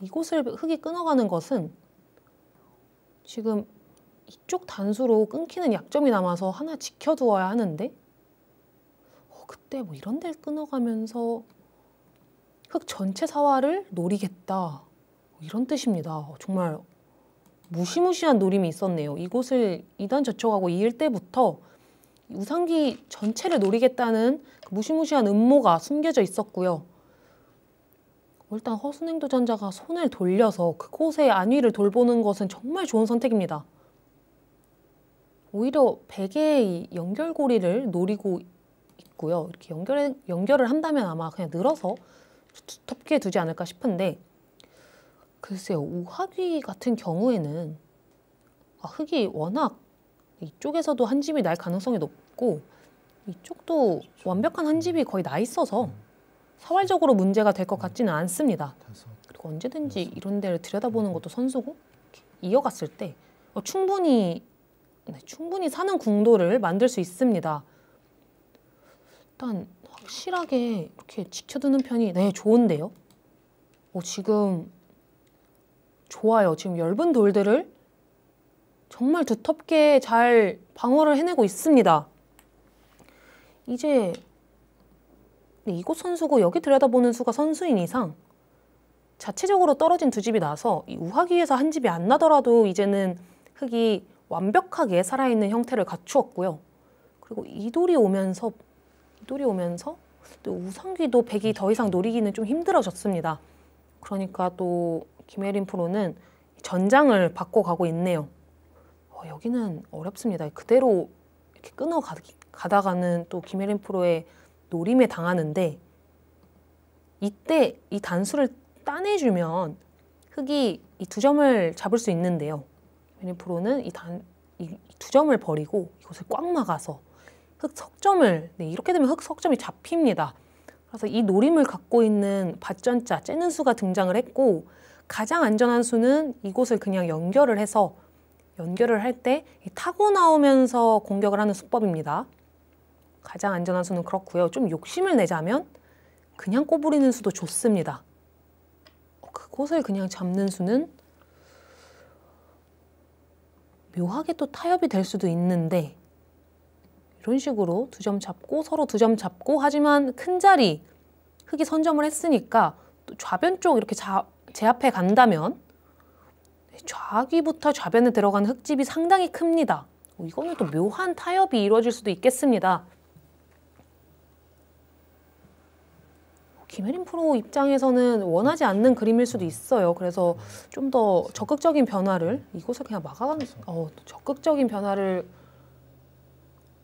Speaker 1: 이곳을 흑이 끊어가는 것은 지금 이쪽 단수로 끊기는 약점이 남아서 하나 지켜두어야 하는데 그때 이런 데를 끊어가면서 흑 전체 사활을 노리겠다 이런 뜻입니다. 정말 무시무시한 노림이 있었네요. 이곳을 2단 저촉하고 2일 때부터 우상귀 전체를 노리겠다는 그 무시무시한 음모가 숨겨져 있었고요. 일단 허순행 도전자가 손을 돌려서 그곳의 안위를 돌보는 것은 정말 좋은 선택입니다. 오히려 백의 연결고리를 노리고 있고요. 이렇게 연결을 한다면 아마 그냥 늘어서 두텁게 두지 않을까 싶은데 글쎄요. 우하귀 같은 경우에는 흑이 워낙 이쪽에서도 한 집이 날 가능성이 높고 이쪽도 완벽한 한 집이 거의 나 있어서 사활적으로 문제가 될 것 같지는 않습니다. 그리고 언제든지 이런 데를 들여다보는 것도 선수고 이어갔을 때 충분히 사는 궁도를 만들 수 있습니다. 일단 확실하게 이렇게 지켜두는 편이 좋은데요. 지금 좋아요. 지금 엷은 돌들을 정말 두텁게 잘 방어를 해내고 있습니다. 이제 이곳 선수고 여기 들여다보는 수가 선수인 이상 자체적으로 떨어진 두 집이 나서 이 우하귀에서 한 집이 안 나더라도 이제는 흑이 완벽하게 살아있는 형태를 갖추었고요. 그리고 이 돌이 오면서 또 우상귀도 백이 더 이상 노리기는 좀 힘들어졌습니다. 그러니까 또 김혜린 프로는 전장을 바꿔가고 있네요. 여기는 어렵습니다. 그대로 이렇게 가다가는 또 김혜린 프로의 노림에 당하는데 이때 이 단수를 따내주면 흑이 이 2점을 잡을 수 있는데요. 김혜린 프로는 이 2점을 버리고 이곳을 꽉 막아서 흑 석점을 이렇게 되면 흑 석점이 잡힙니다. 그래서 이 노림을 갖고 있는 밭전자 째는 수가 등장을 했고 가장 안전한 수는 이곳을 그냥 연결을 해서 연결을 할 때 타고 나오면서 공격을 하는 수법입니다. 가장 안전한 수는 그렇고요. 좀 욕심을 내자면 그냥 꼬부리는 수도 좋습니다. 그곳을 그냥 잡는 수는 묘하게 또 타협이 될 수도 있는데 이런 식으로 2점 잡고 서로 2점 잡고 하지만 큰 자리 흑이 선점을 했으니까 또 좌변 쪽 이렇게 제압해 간다면 좌기부터 좌변에 들어간 흑집이 상당히 큽니다. 이거는 또 묘한 타협이 이루어질 수도 있겠습니다. 김혜린 프로 입장에서는 원하지 않는 그림일 수도 있어요. 그래서 좀 더 적극적인 변화를 이곳을 그냥 막아가는 적극적인 변화를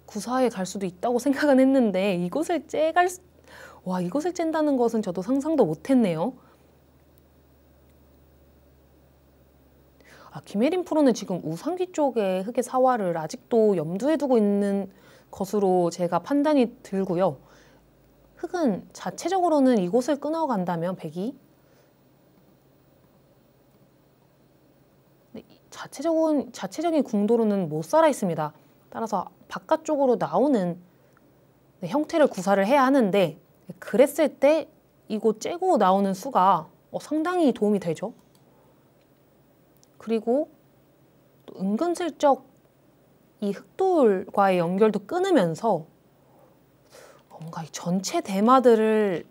Speaker 1: 구사해 갈 수도 있다고 생각은 했는데 이곳을 이곳을 쨘다는 것은 저도 상상도 못했네요. 김혜린 프로는 지금 우상귀 쪽에 흑의 사활을 아직도 염두에 두고 있는 것으로 제가 판단이 들고요. 흑은 자체적으로는 이곳을 끊어간다면 백이 자체적인 궁도로는 못 살아 있습니다. 따라서 바깥쪽으로 나오는 형태를 구사를 해야 하는데 그랬을 때 이곳 째고 나오는 수가 상당히 도움이 되죠. 그리고 또 은근슬쩍 이 흑돌과의 연결도 끊으면서 뭔가 이 전체 대마들을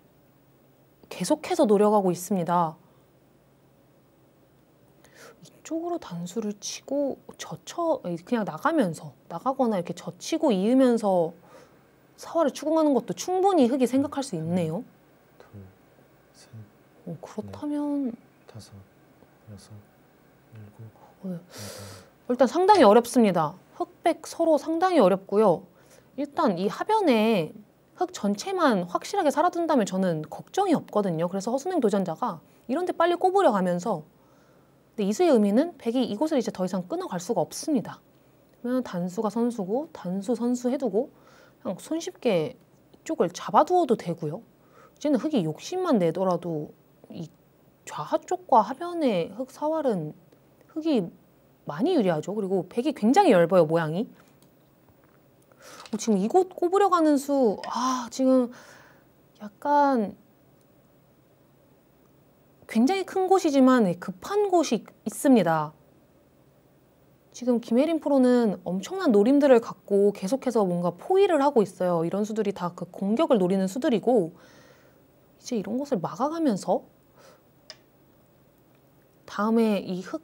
Speaker 1: 계속해서 노려가고 있습니다. 이쪽으로 단수를 치고 그냥 나가거나 이렇게 젖히고 이으면서 사활을 추궁하는 것도 충분히 흑이 생각할 수 있네요.
Speaker 2: 둘, 셋,
Speaker 1: 그렇다면
Speaker 2: 넷, 다섯, 여섯, 일곱, 여덟.
Speaker 1: 일단 상당히 어렵습니다. 흑백 서로 상당히 어렵고요. 일단 이 하변에 흑 전체만 확실하게 살아둔다면 저는 걱정이 없거든요. 그래서 허순행 도전자가 이런 데 빨리 꼬부려 가면서 근데 이수의 의미는 백이 이곳을 이제 더 이상 끊어갈 수가 없습니다. 그러면 단수가 선수고 단수 선수 해두고 그냥 손쉽게 이쪽을 잡아두어도 되고요. 이제는 흑이 욕심만 내더라도 이 좌하 쪽과 하변의 흑 사활은 흑이 많이 유리하죠. 그리고 백이 굉장히 얇아요, 모양이. 지금 이곳 꼬부려 가는 수, 지금 약간 굉장히 큰 곳이지만 급한 곳이 있습니다. 지금 김혜린 프로는 엄청난 노림들을 갖고 계속해서 뭔가 포위를 하고 있어요. 이런 수들이 다 그 공격을 노리는 수들이고 이제 이런 것을 막아가면서 다음에 이 흑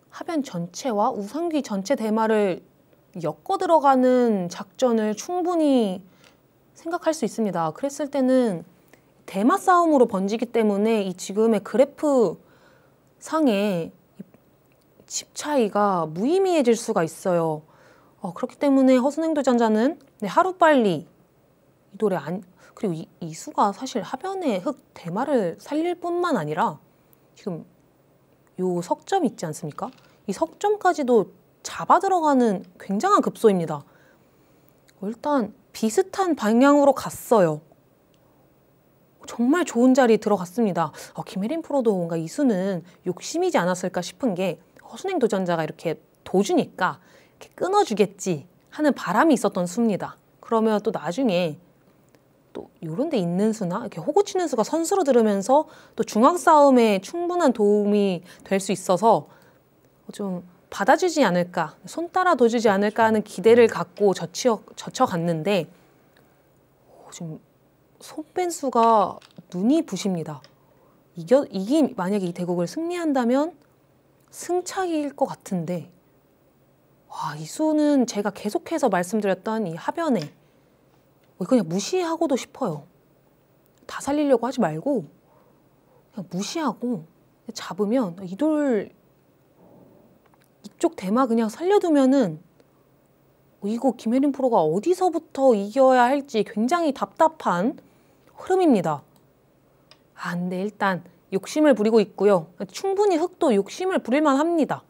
Speaker 1: 하변 전체와 우상귀 전체 대마를 엮어 들어가는 작전을 충분히 생각할 수 있습니다. 그랬을 때는 대마 싸움으로 번지기 때문에 이 지금의 그래프 상에 집 차이가 무의미해질 수가 있어요. 그렇기 때문에 허순행 도전자는 하루빨리 이 돌에 그리고 이 수가 사실 하변의 흑 대마를 살릴 뿐만 아니라 지금 요 석점 있지 않습니까? 이 석점까지도 잡아 들어가는 굉장한 급소입니다. 일단 비슷한 방향으로 갔어요. 정말 좋은 자리에 들어갔습니다. 김혜린 프로도 뭔가 이 수는 욕심이지 않았을까 싶은 게 허순행 도전자가 이렇게 도주니까 이렇게 끊어주겠지 하는 바람이 있었던 수입니다. 그러면 또 나중에 또 이런 데 있는 수나 이렇게 호구 치는 수가 선수로 들으면서 또 중앙 싸움에 충분한 도움이 될 수 있어서 좀 받아주지 않을까, 손 따라 둬주지 않을까 하는 기대를 갖고 젖혀갔는데 지금 손뺀 수가 눈이 부십니다. 만약에 이 대국을 승리한다면 승차기일 것 같은데 이 수는 제가 계속해서 말씀드렸던 이 하변에 그냥 무시하고도 싶어요. 다 살리려고 하지 말고 그냥 무시하고 잡으면 이 돌 이쪽 대마 그냥 살려두면은 이거 김혜린 프로가 어디서부터 이겨야 할지 굉장히 답답한 흐름입니다. 아, 근데 일단 욕심을 부리고 있고요. 충분히 흑도 욕심을 부릴만 합니다.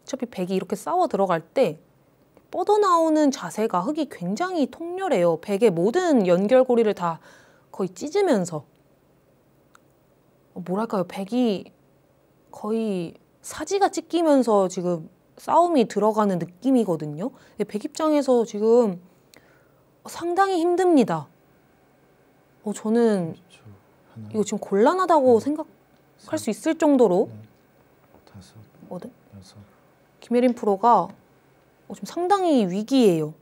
Speaker 1: 어차피 백이 이렇게 싸워 들어갈 때 뻗어나오는 자세가 흑이 굉장히 통렬해요. 백의 모든 연결고리를 다 거의 찢으면서 뭐랄까요, 백이 거의 사지가 찢기면서 지금 싸움이 들어가는 느낌이거든요. 백 입장에서 지금 상당히 힘듭니다. 저는 이거 지금 곤란하다고 생각할 수 있을 정도로 김혜린 프로가 지금 상당히 위기예요.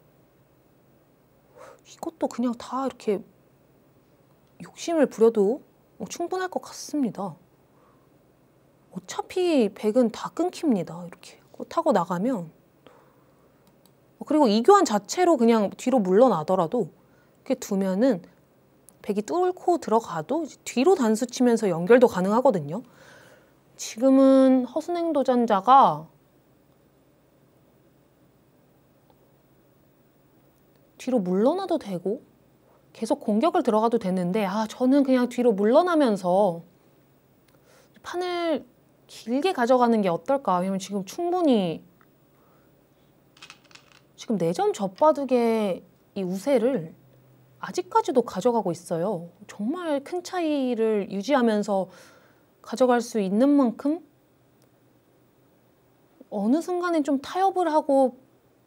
Speaker 1: 이것도 그냥 다 이렇게 욕심을 부려도 충분할 것 같습니다. 어차피 백은 다 끊깁니다. 이렇게 타고 나가면. 그리고 이 교환 자체로 그냥 뒤로 물러나더라도 이렇게 두면은 백이 뚫고 들어가도 뒤로 단수 치면서 연결도 가능하거든요. 지금은 허순행 도전자가 뒤로 물러나도 되고 계속 공격을 들어가도 되는데 저는 그냥 뒤로 물러나면서 판을 길게 가져가는 게 어떨까. 왜냐면 지금 충분히 지금 4점 젖바둑의 이 우세를 아직까지도 가져가고 있어요. 정말 큰 차이를 유지하면서 가져갈 수 있는 만큼 어느 순간에 좀 타협을 하고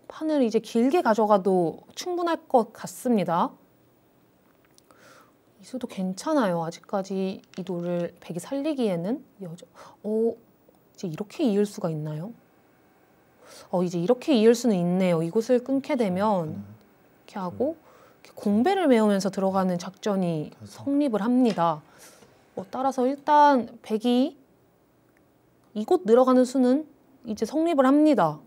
Speaker 1: 판을 이제 길게 가져가도 충분할 것 같습니다. 이수도 괜찮아요. 아직까지 이 돌을 백이 살리기에는 이제 이렇게 이을 수가 있나요? 이제 이렇게 이을 수는 있네요. 이곳을 끊게 되면 이렇게 하고 이렇게 공배를 메우면서 들어가는 작전이 성립을 합니다. 따라서 일단 백이 이곳 늘어가는 수는 이제 성립을 합니다.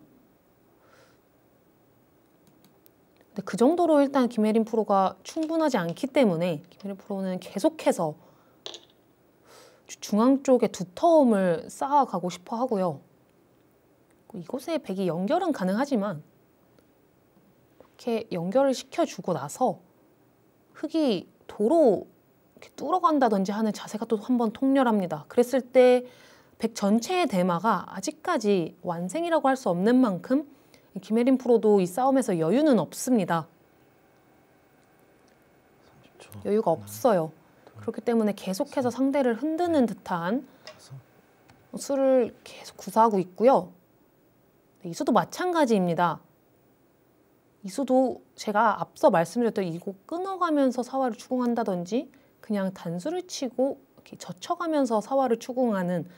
Speaker 1: 근데 그 정도로 일단 김혜린 프로가 충분하지 않기 때문에 김혜린 프로는 계속해서 중앙 쪽에 두터움을 쌓아가고 싶어 하고요. 이곳에 백이 연결은 가능하지만 이렇게 연결을 시켜주고 나서 흑이 도로 이렇게 뚫어간다든지 하는 자세가 또 한번 통렬합니다. 그랬을 때 백 전체의 대마가 아직까지 완생이라고 할 수 없는 만큼 김혜린 프로도 이 싸움에서 여유는 없습니다. 여유가 없어요. 그렇기 때문에 계속해서 상대를 흔드는 듯한 수를 계속 구사하고 있고요. 이수도 마찬가지입니다. 이수도 제가 앞서 말씀드렸던 이거 끊어가면서 사활을 추궁한다든지 그냥 단수를 치고 이렇게 젖혀가면서 사활을 추궁하는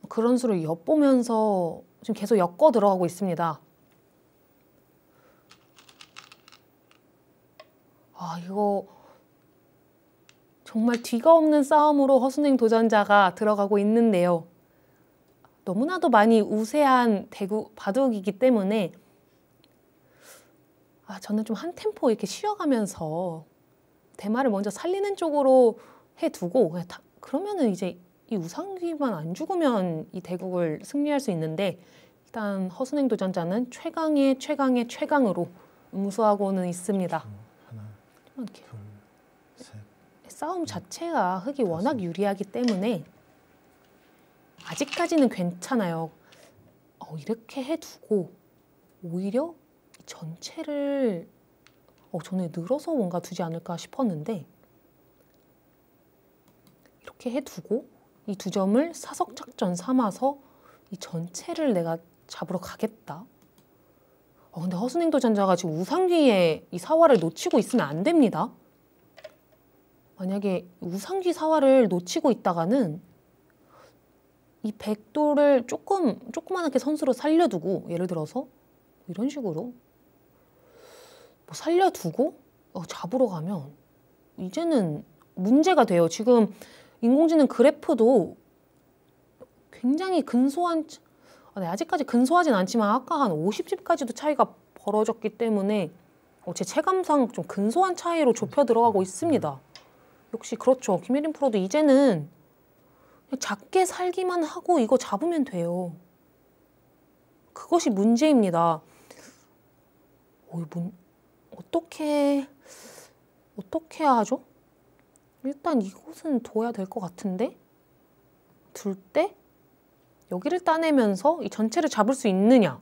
Speaker 1: 그런 수를 엿보면서 지금 계속 엮어 들어가고 있습니다. 이거 정말 뒤가 없는 싸움으로 허순행 도전자가 들어가고 있는데요. 너무나도 많이 우세한 바둑이기 때문에 저는 좀 한 템포 이렇게 쉬어가면서 대마를 먼저 살리는 쪽으로 해두고 그러면은 이제 이 우상귀만 안 죽으면 이 대국을 승리할 수 있는데 일단 허순행 도전자는 최강의 최강의 최강으로 응수하고는 있습니다. 이렇게 싸움 자체가 흑이 워낙 유리하기 때문에 아직까지는 괜찮아요. 이렇게 해두고 오히려 전체를 저는 늘어서 뭔가 두지 않을까 싶었는데 이렇게 해두고 이 2점을 사석작전 삼아서 이 전체를 내가 잡으러 가겠다. 근데 허순행 도전자가 지금 우상귀에 이 사활을 놓치고 있으면 안 됩니다. 만약에 우상귀 사활을 놓치고 있다가는 이 백도를 조그만하게 선수로 살려두고 예를 들어서 이런 식으로 살려두고 잡으러 가면 이제는 문제가 돼요. 지금 인공지능 그래프도 굉장히 근소한 아직까지 근소하진 않지만 아까 한 50집까지도 차이가 벌어졌기 때문에 제 체감상 좀 근소한 차이로 좁혀 들어가고 있습니다. 역시 그렇죠. 김혜린 프로도 이제는 그냥 작게 살기만 하고 이거 잡으면 돼요. 그것이 문제입니다. 어떻게 해야 하죠? 일단 이곳은 둬야 될 것 같은데? 둘 때 여기를 따내면서 이 전체를 잡을 수 있느냐?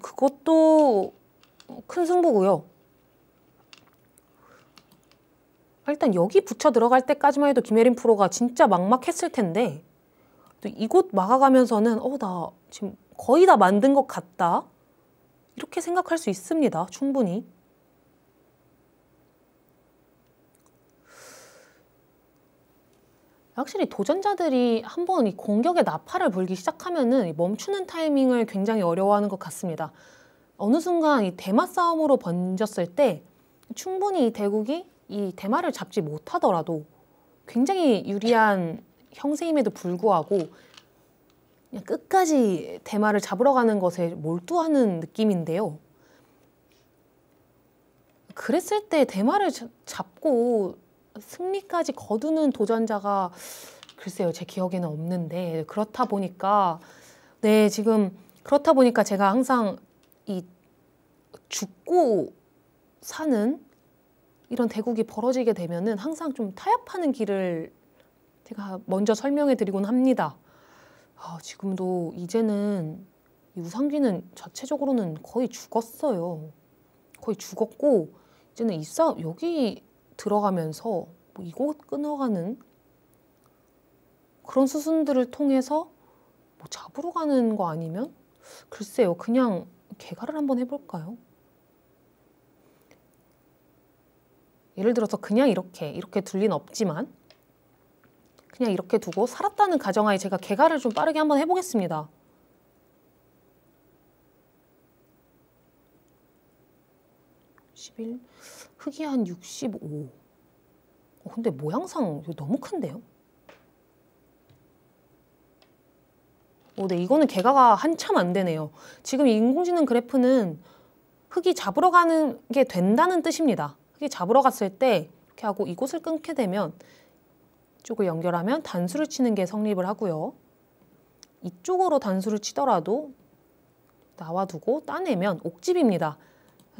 Speaker 1: 그것도 큰 승부고요. 일단 여기 붙여 들어갈 때까지만 해도 김혜린 프로가 진짜 막막했을 텐데 또 이곳 막아가면서는 나 지금 거의 다 만든 것 같다. 이렇게 생각할 수 있습니다. 충분히. 확실히 도전자들이 한번 이 공격의 나팔을 불기 시작하면은 멈추는 타이밍을 굉장히 어려워하는 것 같습니다. 어느 순간 이 대마 싸움으로 번졌을 때 충분히 이 대국이 이 대마를 잡지 못하더라도 굉장히 유리한 형세임에도 불구하고 그냥 끝까지 대마를 잡으러 가는 것에 몰두하는 느낌인데요. 그랬을 때 대마를 잡고 승리까지 거두는 도전자가 글쎄요, 제 기억에는 없는데 그렇다 보니까 제가 항상 이 죽고 사는 이런 대국이 벌어지게 되면은 항상 좀 타협하는 길을 제가 먼저 설명해 드리곤 합니다. 지금도 이제는 이 우상귀는 자체적으로는 거의 죽었어요. 거의 죽었고 이제는 이 싸움 여기 들어가면서 이곳 끊어가는 그런 수순들을 통해서 잡으러 가는 거 아니면 글쎄요, 그냥 개가를 한번 해볼까요? 예를 들어서 그냥 이렇게 둘 리는 없지만 그냥 이렇게 두고 살았다는 가정하에 제가 개가를 좀 빠르게 한번 해보겠습니다. 흙이 한 65. 근데 모양상 너무 큰데요? 네, 이거는 개가가 한참 안 되네요. 지금 이 인공지능 그래프는 흙이 잡으러 가는 게 된다는 뜻입니다. 흙이 잡으러 갔을 때 이렇게 하고 이곳을 끊게 되면 이쪽을 연결하면 단수를 치는 게 성립을 하고요. 이쪽으로 단수를 치더라도 나와두고 따내면 옥집입니다.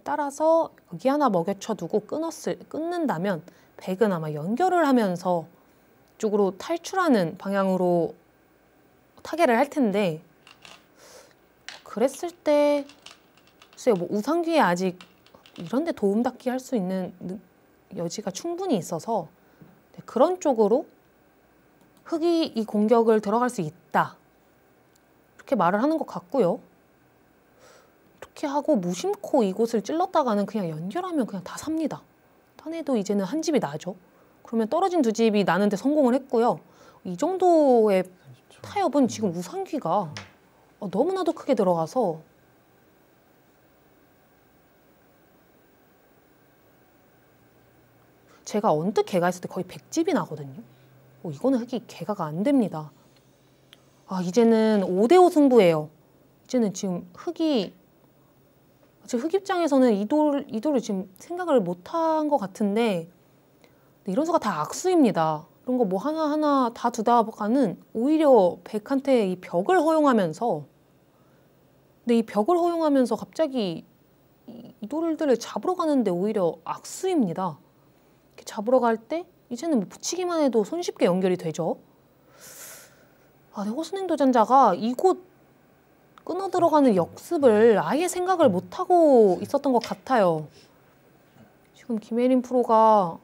Speaker 1: 따라서 여기 하나 먹여쳐두고 끊는다면 백은 아마 연결을 하면서 이쪽으로 탈출하는 방향으로 타개를 할 텐데 그랬을 때 글쎄요, 우상귀에 아직 이런 데 도움닫기 할 수 있는 여지가 충분히 있어서 그런 쪽으로 흙이 이 공격을 들어갈 수 있다. 이렇게 말을 하는 것 같고요. 이렇게 하고 무심코 이곳을 찔렀다가는 그냥 연결하면 그냥 다 삽니다. 따내도 이제는 한 집이 나죠. 그러면 떨어진 두 집이 나는데 성공을 했고요. 이 정도의 타협은 지금 우상귀가 너무나도 크게 들어가서 제가 언뜻 개가 했을 때 거의 100집이 나거든요. 이거는 흙이 개가가 안 됩니다. 이제는 5대5 승부예요. 이제는 지금 흙 입장에서는 이도를 지금 생각을 못한 것 같은데 이런 수가 다 악수입니다. 이런 거 하나하나 다 두다가는 오히려 백한테 이 벽을 허용하면서 근데 이 벽을 허용하면서 갑자기 이 돌들을 잡으러 가는데 오히려 악수입니다. 이렇게 잡으러 갈 때 이제는 붙이기만 해도 손쉽게 연결이 되죠. 근데 허순행 도전자가 이곳 끊어 들어가는 역습을 아예 생각을 못하고 있었던 것 같아요. 지금 김혜린 프로가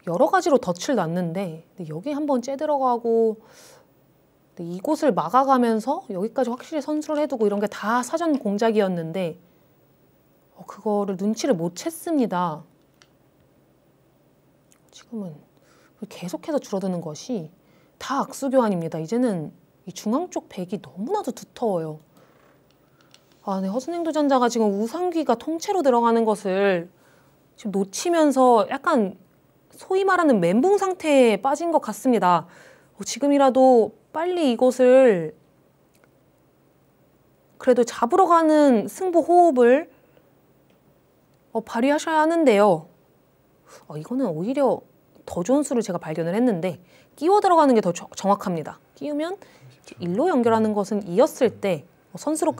Speaker 1: 여러 가지로 덫을 놨는데 여기 한번 째 들어가고 이곳을 막아가면서 여기까지 확실히 선수를 해두고 이런 게 다 사전 공작이었는데 그거를 눈치를 못 챘습니다. 지금은 계속해서 줄어드는 것이 다 악수 교환입니다. 이제는 이 중앙 쪽 백이 너무나도 두터워요. 네, 허순행 도전자가 지금 우상귀가 통째로 들어가는 것을 지금 놓치면서 약간 소위 말하는 멘붕 상태에 빠진 것 같습니다. 지금이라도 빨리 이곳을 그래도 잡으러 가는 승부 호흡을 발휘하셔야 하는데요. 이거는 오히려 더 좋은 수를 제가 발견을 했는데 끼워 들어가는 게 더 정확합니다. 끼우면 일로 연결하는 것은 이었을 때 선수로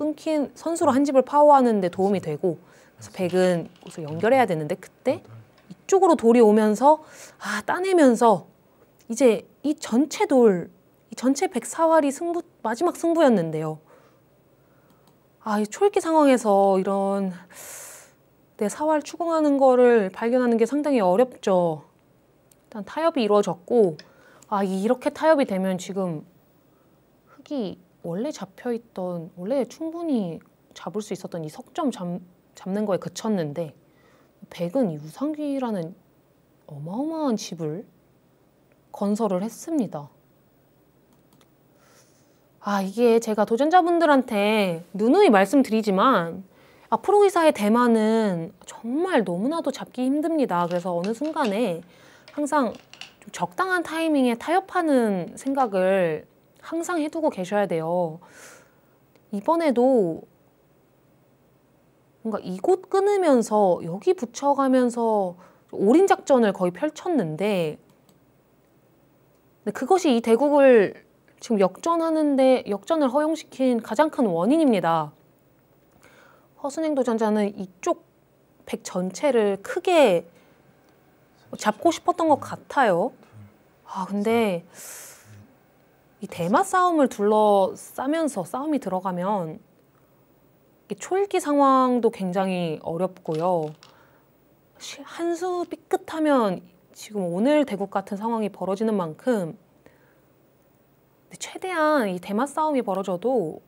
Speaker 1: 한 집을 파워하는 데 도움이 되고, 그래서 백은 여기서 연결해야 되는데 그때 이쪽으로 돌이 오면서 따내면서 이제 이 전체 백 사활이 마지막 승부였는데요. 이 초읽기 상황에서 이런 내 사활 추궁하는 거를 발견하는 게 상당히 어렵죠. 일단 타협이 이루어졌고, 이렇게 타협이 되면 지금 흑이 원래 원래 충분히 잡을 수 있었던 이 석점 잡는 거에 그쳤는데, 백은 이 우상귀라는 어마어마한 집을 건설을 했습니다. 이게 제가 도전자분들한테 누누이 말씀드리지만 프로기사의 대마는 정말 너무나도 잡기 힘듭니다. 그래서 어느 순간에 항상 좀 적당한 타이밍에 타협하는 생각을 항상 해두고 계셔야 돼요. 이번에도 뭔가 이곳 끊으면서 여기 붙여가면서 올인 작전을 거의 펼쳤는데, 그것이 이 대국을 지금 역전을 허용시킨 가장 큰 원인입니다. 허순행 도전자는 이쪽 백 전체를 크게 잡고 싶었던 것 같아요. 근데 이 대마 싸움을 둘러싸면서 싸움이 들어가면 초읽기 상황도 굉장히 어렵고요. 한 수 삐끗하면 지금 오늘 대국 같은 상황이 벌어지는 만큼 최대한 이 대마 싸움이 벌어져도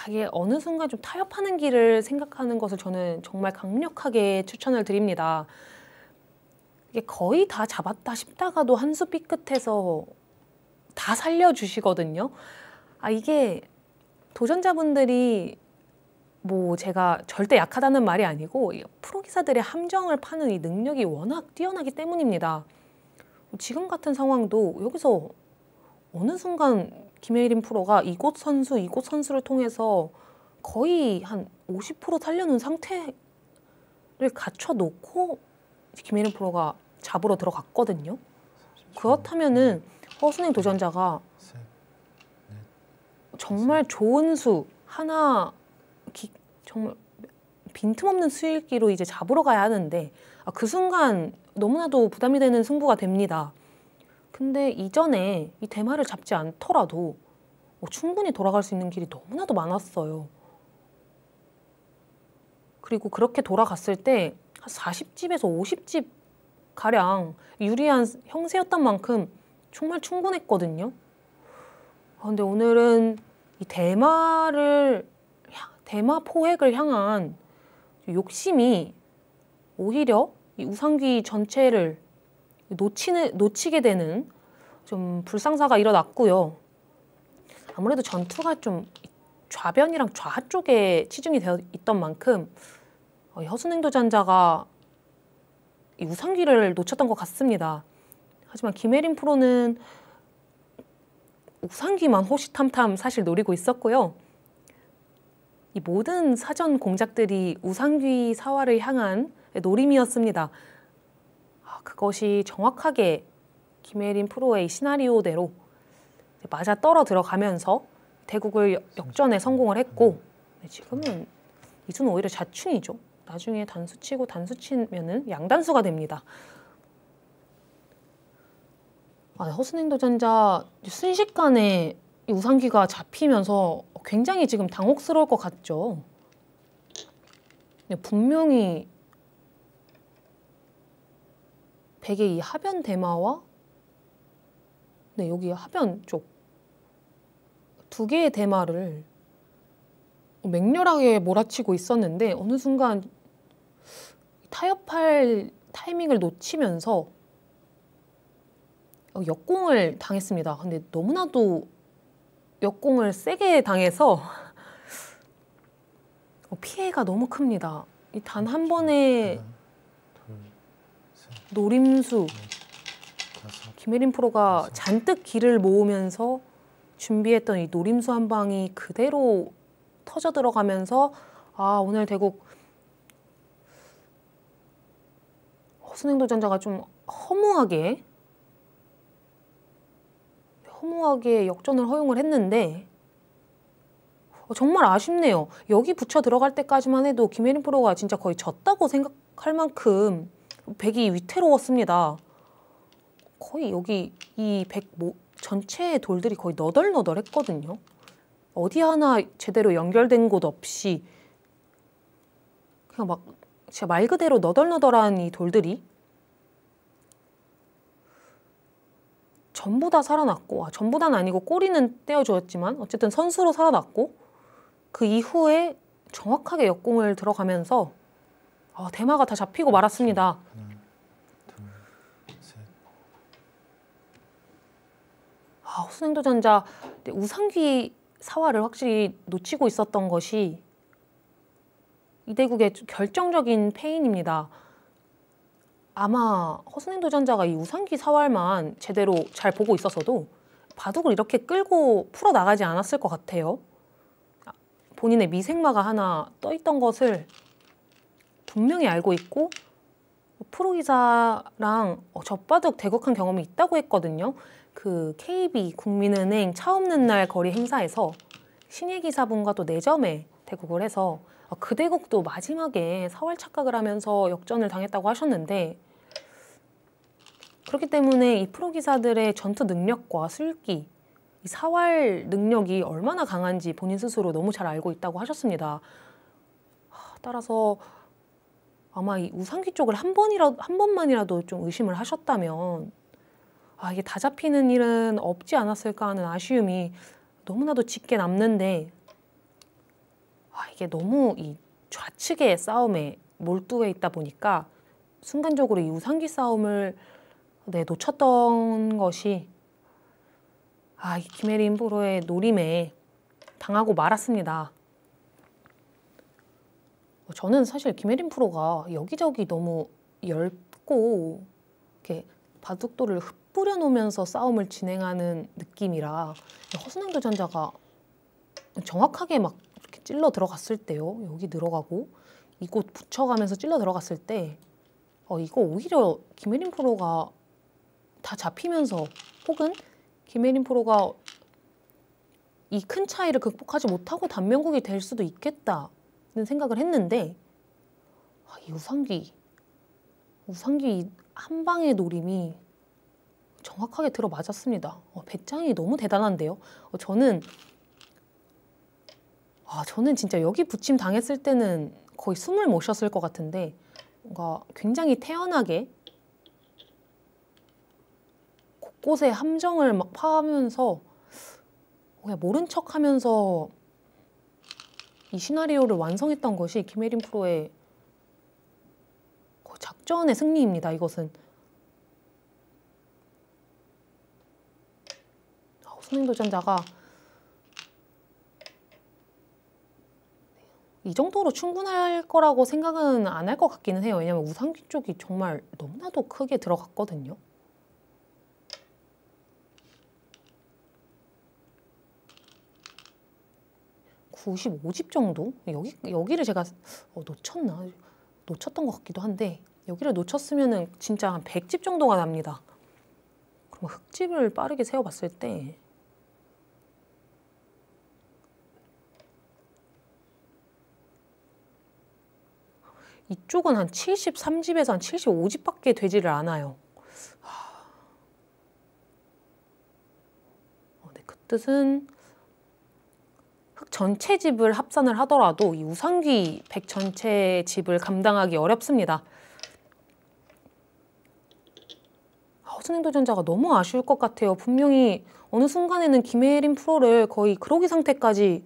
Speaker 1: 이게 어느 순간 좀 타협하는 길을 생각하는 것을 저는 정말 강력하게 추천을 드립니다. 이게 거의 다 잡았다 싶다가도 한 수 삐끗해서 다 살려주시거든요. 이게 도전자분들이 제가 절대 약하다는 말이 아니고 프로기사들의 함정을 파는 이 능력이 워낙 뛰어나기 때문입니다. 지금 같은 상황도 여기서 어느 순간 김혜린 프로가 이곳 선수를 통해서 거의 한 50% 살려놓은 상태를 갖춰놓고 김혜린 프로가 잡으러 들어갔거든요. 그렇다면은 허순행 도전자가 정말 좋은 수 하나, 정말 빈틈없는 수읽기로 이제 잡으러 가야 하는데 그 순간 너무나도 부담이 되는 승부가 됩니다. 근데 이전에 이 대마를 잡지 않더라도 충분히 돌아갈 수 있는 길이 너무나도 많았어요. 그리고 그렇게 돌아갔을 때 한 40집에서 50집 가량 유리한 형세였던 만큼 정말 충분했거든요. 근데 오늘은 이 대마 포획을 향한 욕심이 오히려 이 우상귀 전체를 놓치게 되는 좀 불상사가 일어났고요. 아무래도 전투가 좀 좌변이랑 좌 쪽에 치중이 되어 있던 만큼 허순행 도전자가 이 우상귀를 놓쳤던 것 같습니다. 하지만 김혜린 프로는 우상귀만 호시탐탐 사실 노리고 있었고요. 이 모든 사전 공작들이 우상귀 사활을 향한 노림이었습니다. 그것이 정확하게 김혜린 프로의 시나리오대로 맞아 떨어 들어가면서 대국을 역전에 성공을 했고, 지금은 이 수는 오히려 자충이죠. 나중에 단수 치고 단수 치면은 양단수가 됩니다. 허순행 도전자 순식간에 이 우상귀가 잡히면서 굉장히 지금 당혹스러울 것 같죠. 분명히 백의 이 하변 대마와 여기 하변 쪽 두 개의 대마를 맹렬하게 몰아치고 있었는데 어느 순간 타협할 타이밍을 놓치면서 역공을 당했습니다. 근데 너무나도 역공을 세게 당해서 피해가 너무 큽니다. 단 한 번의 노림수, 김혜린 프로가 잔뜩 기를 모으면서 준비했던 이 노림수 한 방이 그대로 터져 들어가면서 오늘 대국 허순행도전자가 좀 허무하게 역전을 허용을 했는데 정말 아쉽네요. 여기 붙여 들어갈 때까지만 해도 김혜린 프로가 진짜 거의 졌다고 생각할 만큼 백이 위태로웠습니다. 거의 여기 이 백 전체의 돌들이 거의 너덜너덜했거든요. 어디 하나 제대로 연결된 곳 없이 그냥 막 진짜 말 그대로 너덜너덜한 이 돌들이 전부 다 살아났고, 전부 다는 아니고 꼬리는 떼어주었지만 어쨌든 선수로 살아났고, 그 이후에 정확하게 역공을 들어가면서 대마가 다 잡히고 말았습니다.
Speaker 2: 하나, 둘, 셋.
Speaker 1: 허순행도전자 우상귀 사활을 확실히 놓치고 있었던 것이 이 대국의 결정적인 패인입니다. 아마 허순행도전자가 이 우상귀 사활만 제대로 잘 보고 있었어도 바둑을 이렇게 끌고 풀어나가지 않았을 것 같아요. 본인의 미생마가 하나 떠있던 것을 분명히 알고 있고 프로기사랑 젖바둑 대국한 경험이 있다고 했거든요. 그 KB 국민은행 차 없는 날 거리 행사에서 신예 기사분과 또 4점에 대국을 해서 그 대국도 마지막에 사활 착각을 하면서 역전을 당했다고 하셨는데, 그렇기 때문에 이 프로기사들의 전투 능력과 술기, 이 사활 능력이 얼마나 강한지 본인 스스로 너무 잘 알고 있다고 하셨습니다. 따라서 아마 이 우상귀 쪽을 한 번만이라도 좀 의심을 하셨다면 이게 다 잡히는 일은 없지 않았을까 하는 아쉬움이 너무나도 짙게 남는데, 이게 너무 이 좌측의 싸움에 몰두해 있다 보니까 순간적으로 이 우상귀 싸움을 놓쳤던 것이 이 김혜린 프로의 노림에 당하고 말았습니다. 저는 사실 김혜린 프로가 여기저기 너무 얇고 이렇게 바둑돌을 흩뿌려 놓으면서 싸움을 진행하는 느낌이라 허순행도전자가 정확하게 막 이렇게 찔러 들어갔을 때요, 여기 들어가고 이곳 붙여가면서 찔러 들어갔을 때 이거 오히려 김혜린 프로가 다 잡히면서 혹은 김혜린 프로가 이 큰 차이를 극복하지 못하고 단명국이 될 수도 있겠다는 생각을 했는데 이 우상귀 한 방의 노림이 정확하게 들어맞았습니다. 배짱이 너무 대단한데요. 저는 진짜 여기 붙임 당했을 때는 거의 숨을 못 쉬었을 것 같은데 뭔가 굉장히 태연하게 곳곳에 함정을 막 파하면서 그냥 모른 척하면서 이 시나리오를 완성했던 것이 김혜린 프로의 작전의 승리입니다. 이것은 허순행도전자가 이 정도로 충분할 거라고 생각은 안 할 것 같기는 해요. 왜냐면 우상귀 쪽이 정말 너무나도 크게 들어갔거든요. (95집) 정도? 여기를 제가 놓쳤던 것 같기도 한데 여기를 놓쳤으면은 진짜 한 100집 정도가 납니다. 그럼 흑집을 빠르게 세워봤을 때 이쪽은 한 73집에서 한 75집밖에 되지를 않아요. 네, 그 뜻은 흑 전체 집을 합산을 하더라도 이 우상귀 백 전체 집을 감당하기 어렵습니다. 허순행도전자가 너무 아쉬울 것 같아요. 분명히 어느 순간에는 김혜린 프로를 거의 그러기 상태까지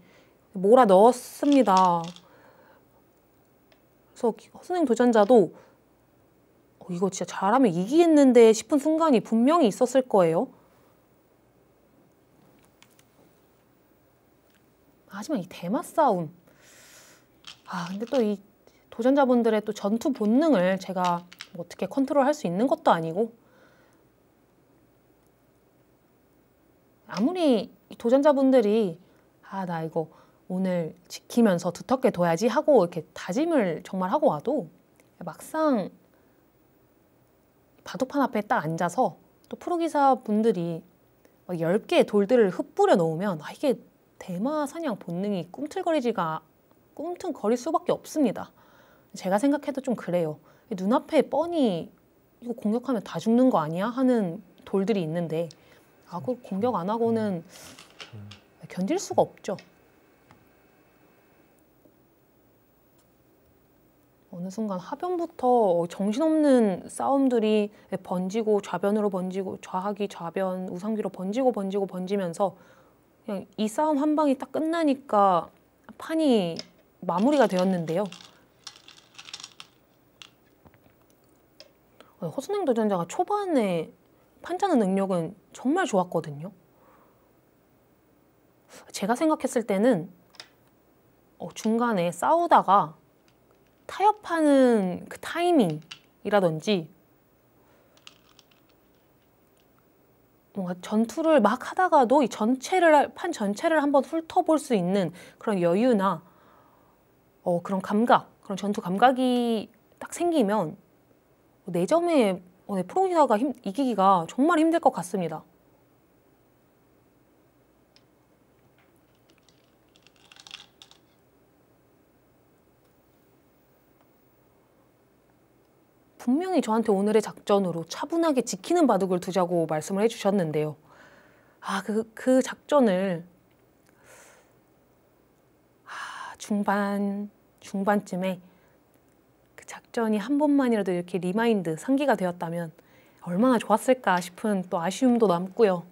Speaker 1: 몰아 넣었습니다. 그래서 허순행도전자도 이거 진짜 잘하면 이기겠는데 싶은 순간이 분명히 있었을 거예요. 하지만 이 대마 싸움, 근데 또 이 도전자분들의 또 전투 본능을 제가 뭐 어떻게 컨트롤할 수 있는 것도 아니고, 아무리 이 도전자분들이 나 이거 오늘 지키면서 두텁게 둬야지 하고 이렇게 다짐을 정말 하고 와도 막상 바둑판 앞에 딱 앉아서 또 프로기사 분들이 막 10개의 돌들을 흩뿌려 놓으면 이게 대마 사냥 본능이 꿈틀거릴 수밖에 없습니다. 제가 생각해도 좀 그래요. 눈앞에 뻔히 이거 공격하면 다 죽는 거 아니야? 하는 돌들이 있는데 그거 공격 안 하고는 견딜 수가 없죠. 어느 순간 하변부터 정신없는 싸움들이 번지고 좌변으로 번지고 좌하기 좌변 우상기로 번지면서 그냥 이 싸움 한 방이 딱 끝나니까 판이 마무리가 되었는데요. 허순행 도전자가 초반에 판자는 능력은 정말 좋았거든요. 제가 생각했을 때는 중간에 싸우다가 타협하는 그 타이밍이라든지 뭔가 전투를 막 하다가도 판 전체를 한번 훑어볼 수 있는 그런 여유나 그런 감각, 그런 전투 감각이 딱 생기면 4점에 프로기사가 이기기가 정말 힘들 것 같습니다. 분명히 저한테 오늘의 작전으로 차분하게 지키는 바둑을 두자고 말씀을 해주셨는데요. 그 작전을 중반쯤에 그 작전이 한 번만이라도 이렇게 리마인드, 상기가 되었다면 얼마나 좋았을까 싶은 또 아쉬움도 남고요.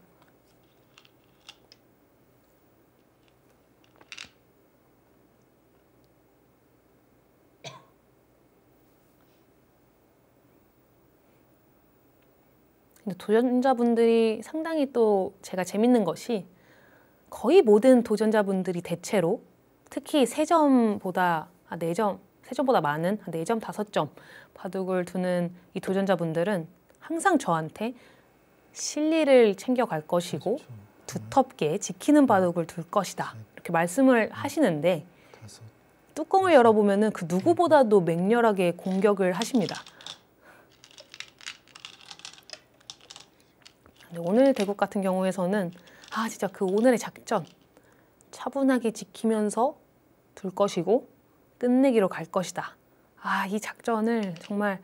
Speaker 1: 근데 도전자분들이 상당히 또 제가 재밌는 것이 거의 모든 도전자분들이 대체로 특히 3점보다 4점, 3점보다 많은 4점, 5점 바둑을 두는 이 도전자분들은 항상 저한테 실리를 챙겨갈 것이고 두텁게 지키는 바둑을 둘 것이다 이렇게 말씀을 하시는데 뚜껑을 열어보면 그 누구보다도 맹렬하게 공격을 하십니다. 오늘 대국 같은 경우에서는 진짜 그 오늘의 작전 차분하게 지키면서 둘 것이고 끝내기로 갈 것이다. 이 작전을 정말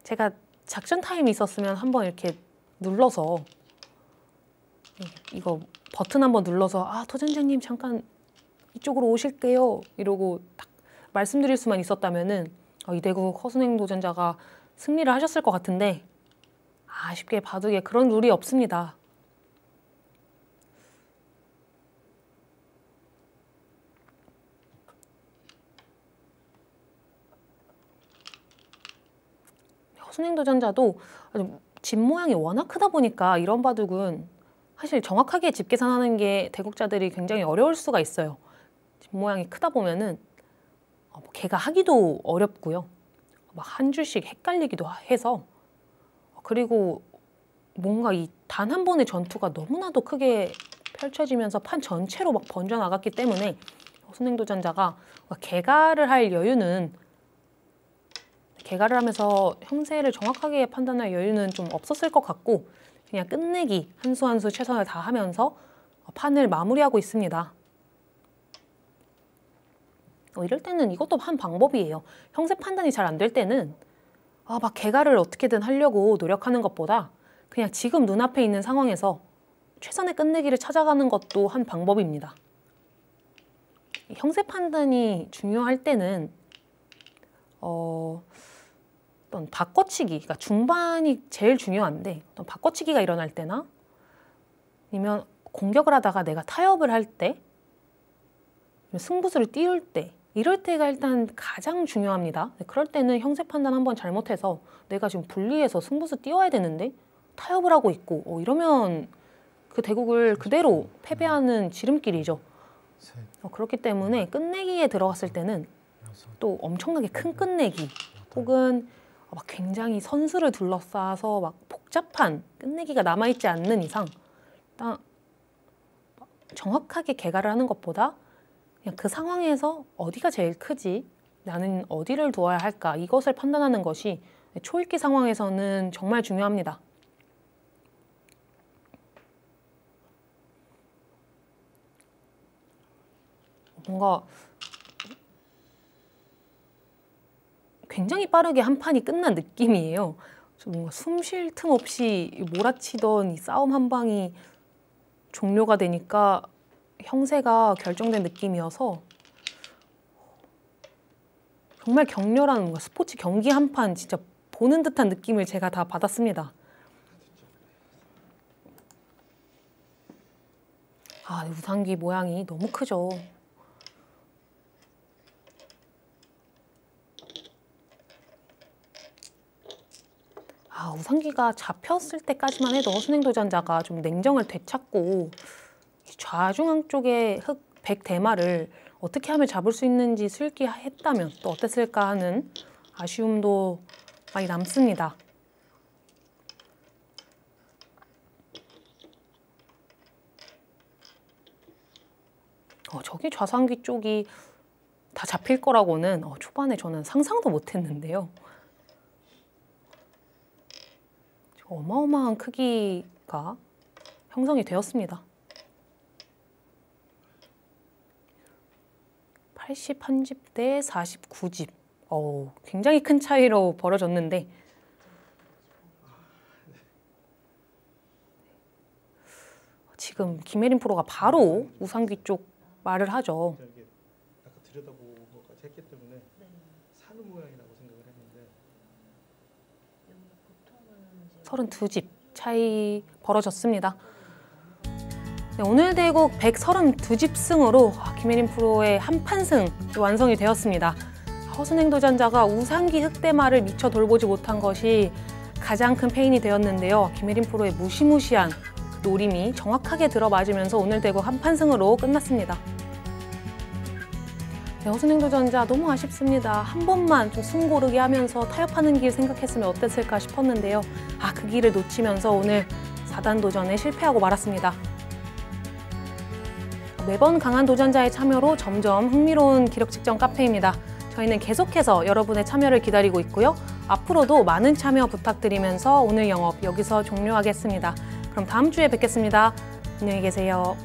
Speaker 1: 제가 작전 타임이 있었으면 한번 이렇게 눌러서 이거 버튼 한번 눌러서 도전자님 잠깐 이쪽으로 오실게요 이러고 딱 말씀드릴 수만 있었다면은 이 대국 허순행 도전자가 승리를 하셨을 것 같은데 아쉽게 바둑에 그런 룰이 없습니다. 허순행 도전자도 집 모양이 워낙 크다 보니까 이런 바둑은 사실 정확하게 집 계산하는 게 대국자들이 굉장히 어려울 수가 있어요. 집 모양이 크다 보면은 걔가 하기도 어렵고요. 막 한 줄씩 헷갈리기도 해서 그리고 뭔가 이 단 한 번의 전투가 너무나도 크게 펼쳐지면서 판 전체로 막 번져나갔기 때문에 허순행 도전자가 개가를 할 여유는 개가를 하면서 형세를 정확하게 판단할 여유는 좀 없었을 것 같고 그냥 끝내기 한 수 한 수 최선을 다하면서 판을 마무리하고 있습니다. 이럴 때는 이것도 한 방법이에요. 형세 판단이 잘 안 될 때는 막 개가를 어떻게든 하려고 노력하는 것보다 그냥 지금 눈앞에 있는 상황에서 최선의 끝내기를 찾아가는 것도 한 방법입니다. 형세 판단이 중요할 때는 어떤 바꿔치기, 그러니까 중반이 제일 중요한데 어떤 바꿔치기가 일어날 때나 아니면 공격을 하다가 내가 타협을 할 때, 승부수를 띄울 때 이럴 때가 일단 가장 중요합니다. 그럴 때는 형세 판단 한번 잘못해서 내가 지금 불리해서 승부수 띄워야 되는데 타협을 하고 있고 이러면 그 대국을 그대로 패배하는 지름길이죠. 그렇기 때문에 끝내기에 들어갔을 때는 또 엄청나게 큰 끝내기 혹은 막 굉장히 선수를 둘러싸서 막 복잡한 끝내기가 남아있지 않는 이상 일단 정확하게 개가를 하는 것보다 그냥 그 상황에서 어디가 제일 크지? 나는 어디를 두어야 할까? 이것을 판단하는 것이 초읽기 상황에서는 정말 중요합니다. 뭔가 굉장히 빠르게 한 판이 끝난 느낌이에요. 뭔가 숨 쉴 틈 없이 몰아치던 이 싸움 한 방이 종료가 되니까 형세가 결정된 느낌이어서 정말 격렬한 뭔가 스포츠 경기 한 판 진짜 보는 듯한 느낌을 제가 다 받았습니다. 아, 우상기 모양이 너무 크죠. 아, 우상기가 잡혔을 때까지만 해도 허순행 도전자가 좀 냉정을 되찾고 좌중앙 쪽에 흑 100 대마를 어떻게 하면 잡을 수 있는지 수읽기 했다면 또 어땠을까 하는 아쉬움도 많이 남습니다. 저기 좌상기 쪽이 다 잡힐 거라고는 초반에 저는 상상도 못했는데요. 어마어마한 크기가 형성이 되었습니다. 81집 대 49집. 굉장히 큰 차이로 벌어졌는데 지금 김혜린 프로가 바로 우상기 쪽 말을 하죠.
Speaker 2: 아까 들여다보고 것까지 했기 때문에 사는 모양이라고 생각을 했는데
Speaker 1: 32집 차이 벌어졌습니다. 네, 오늘 대국 132집 승으로 김혜린 프로의 한판승 완성이 되었습니다. 허순행 도전자가 우상기 흑대마를 미처 돌보지 못한 것이 가장 큰 페인이 되었는데요. 김혜린 프로의 무시무시한 노림이 정확하게 들어맞으면서 오늘 대국 한판승으로 끝났습니다. 네, 허순행 도전자 너무 아쉽습니다. 한 번만 좀 숨 고르게 하면서 타협하는 길 생각했으면 어땠을까 싶었는데요. 그 길을 놓치면서 오늘 4단 도전에 실패하고 말았습니다. 매번 강한 도전자의 참여로 점점 흥미로운 기록 측정 카페입니다. 저희는 계속해서 여러분의 참여를 기다리고 있고요. 앞으로도 많은 참여 부탁드리면서 오늘 영업 여기서 종료하겠습니다. 그럼 다음 주에 뵙겠습니다. 안녕히 계세요.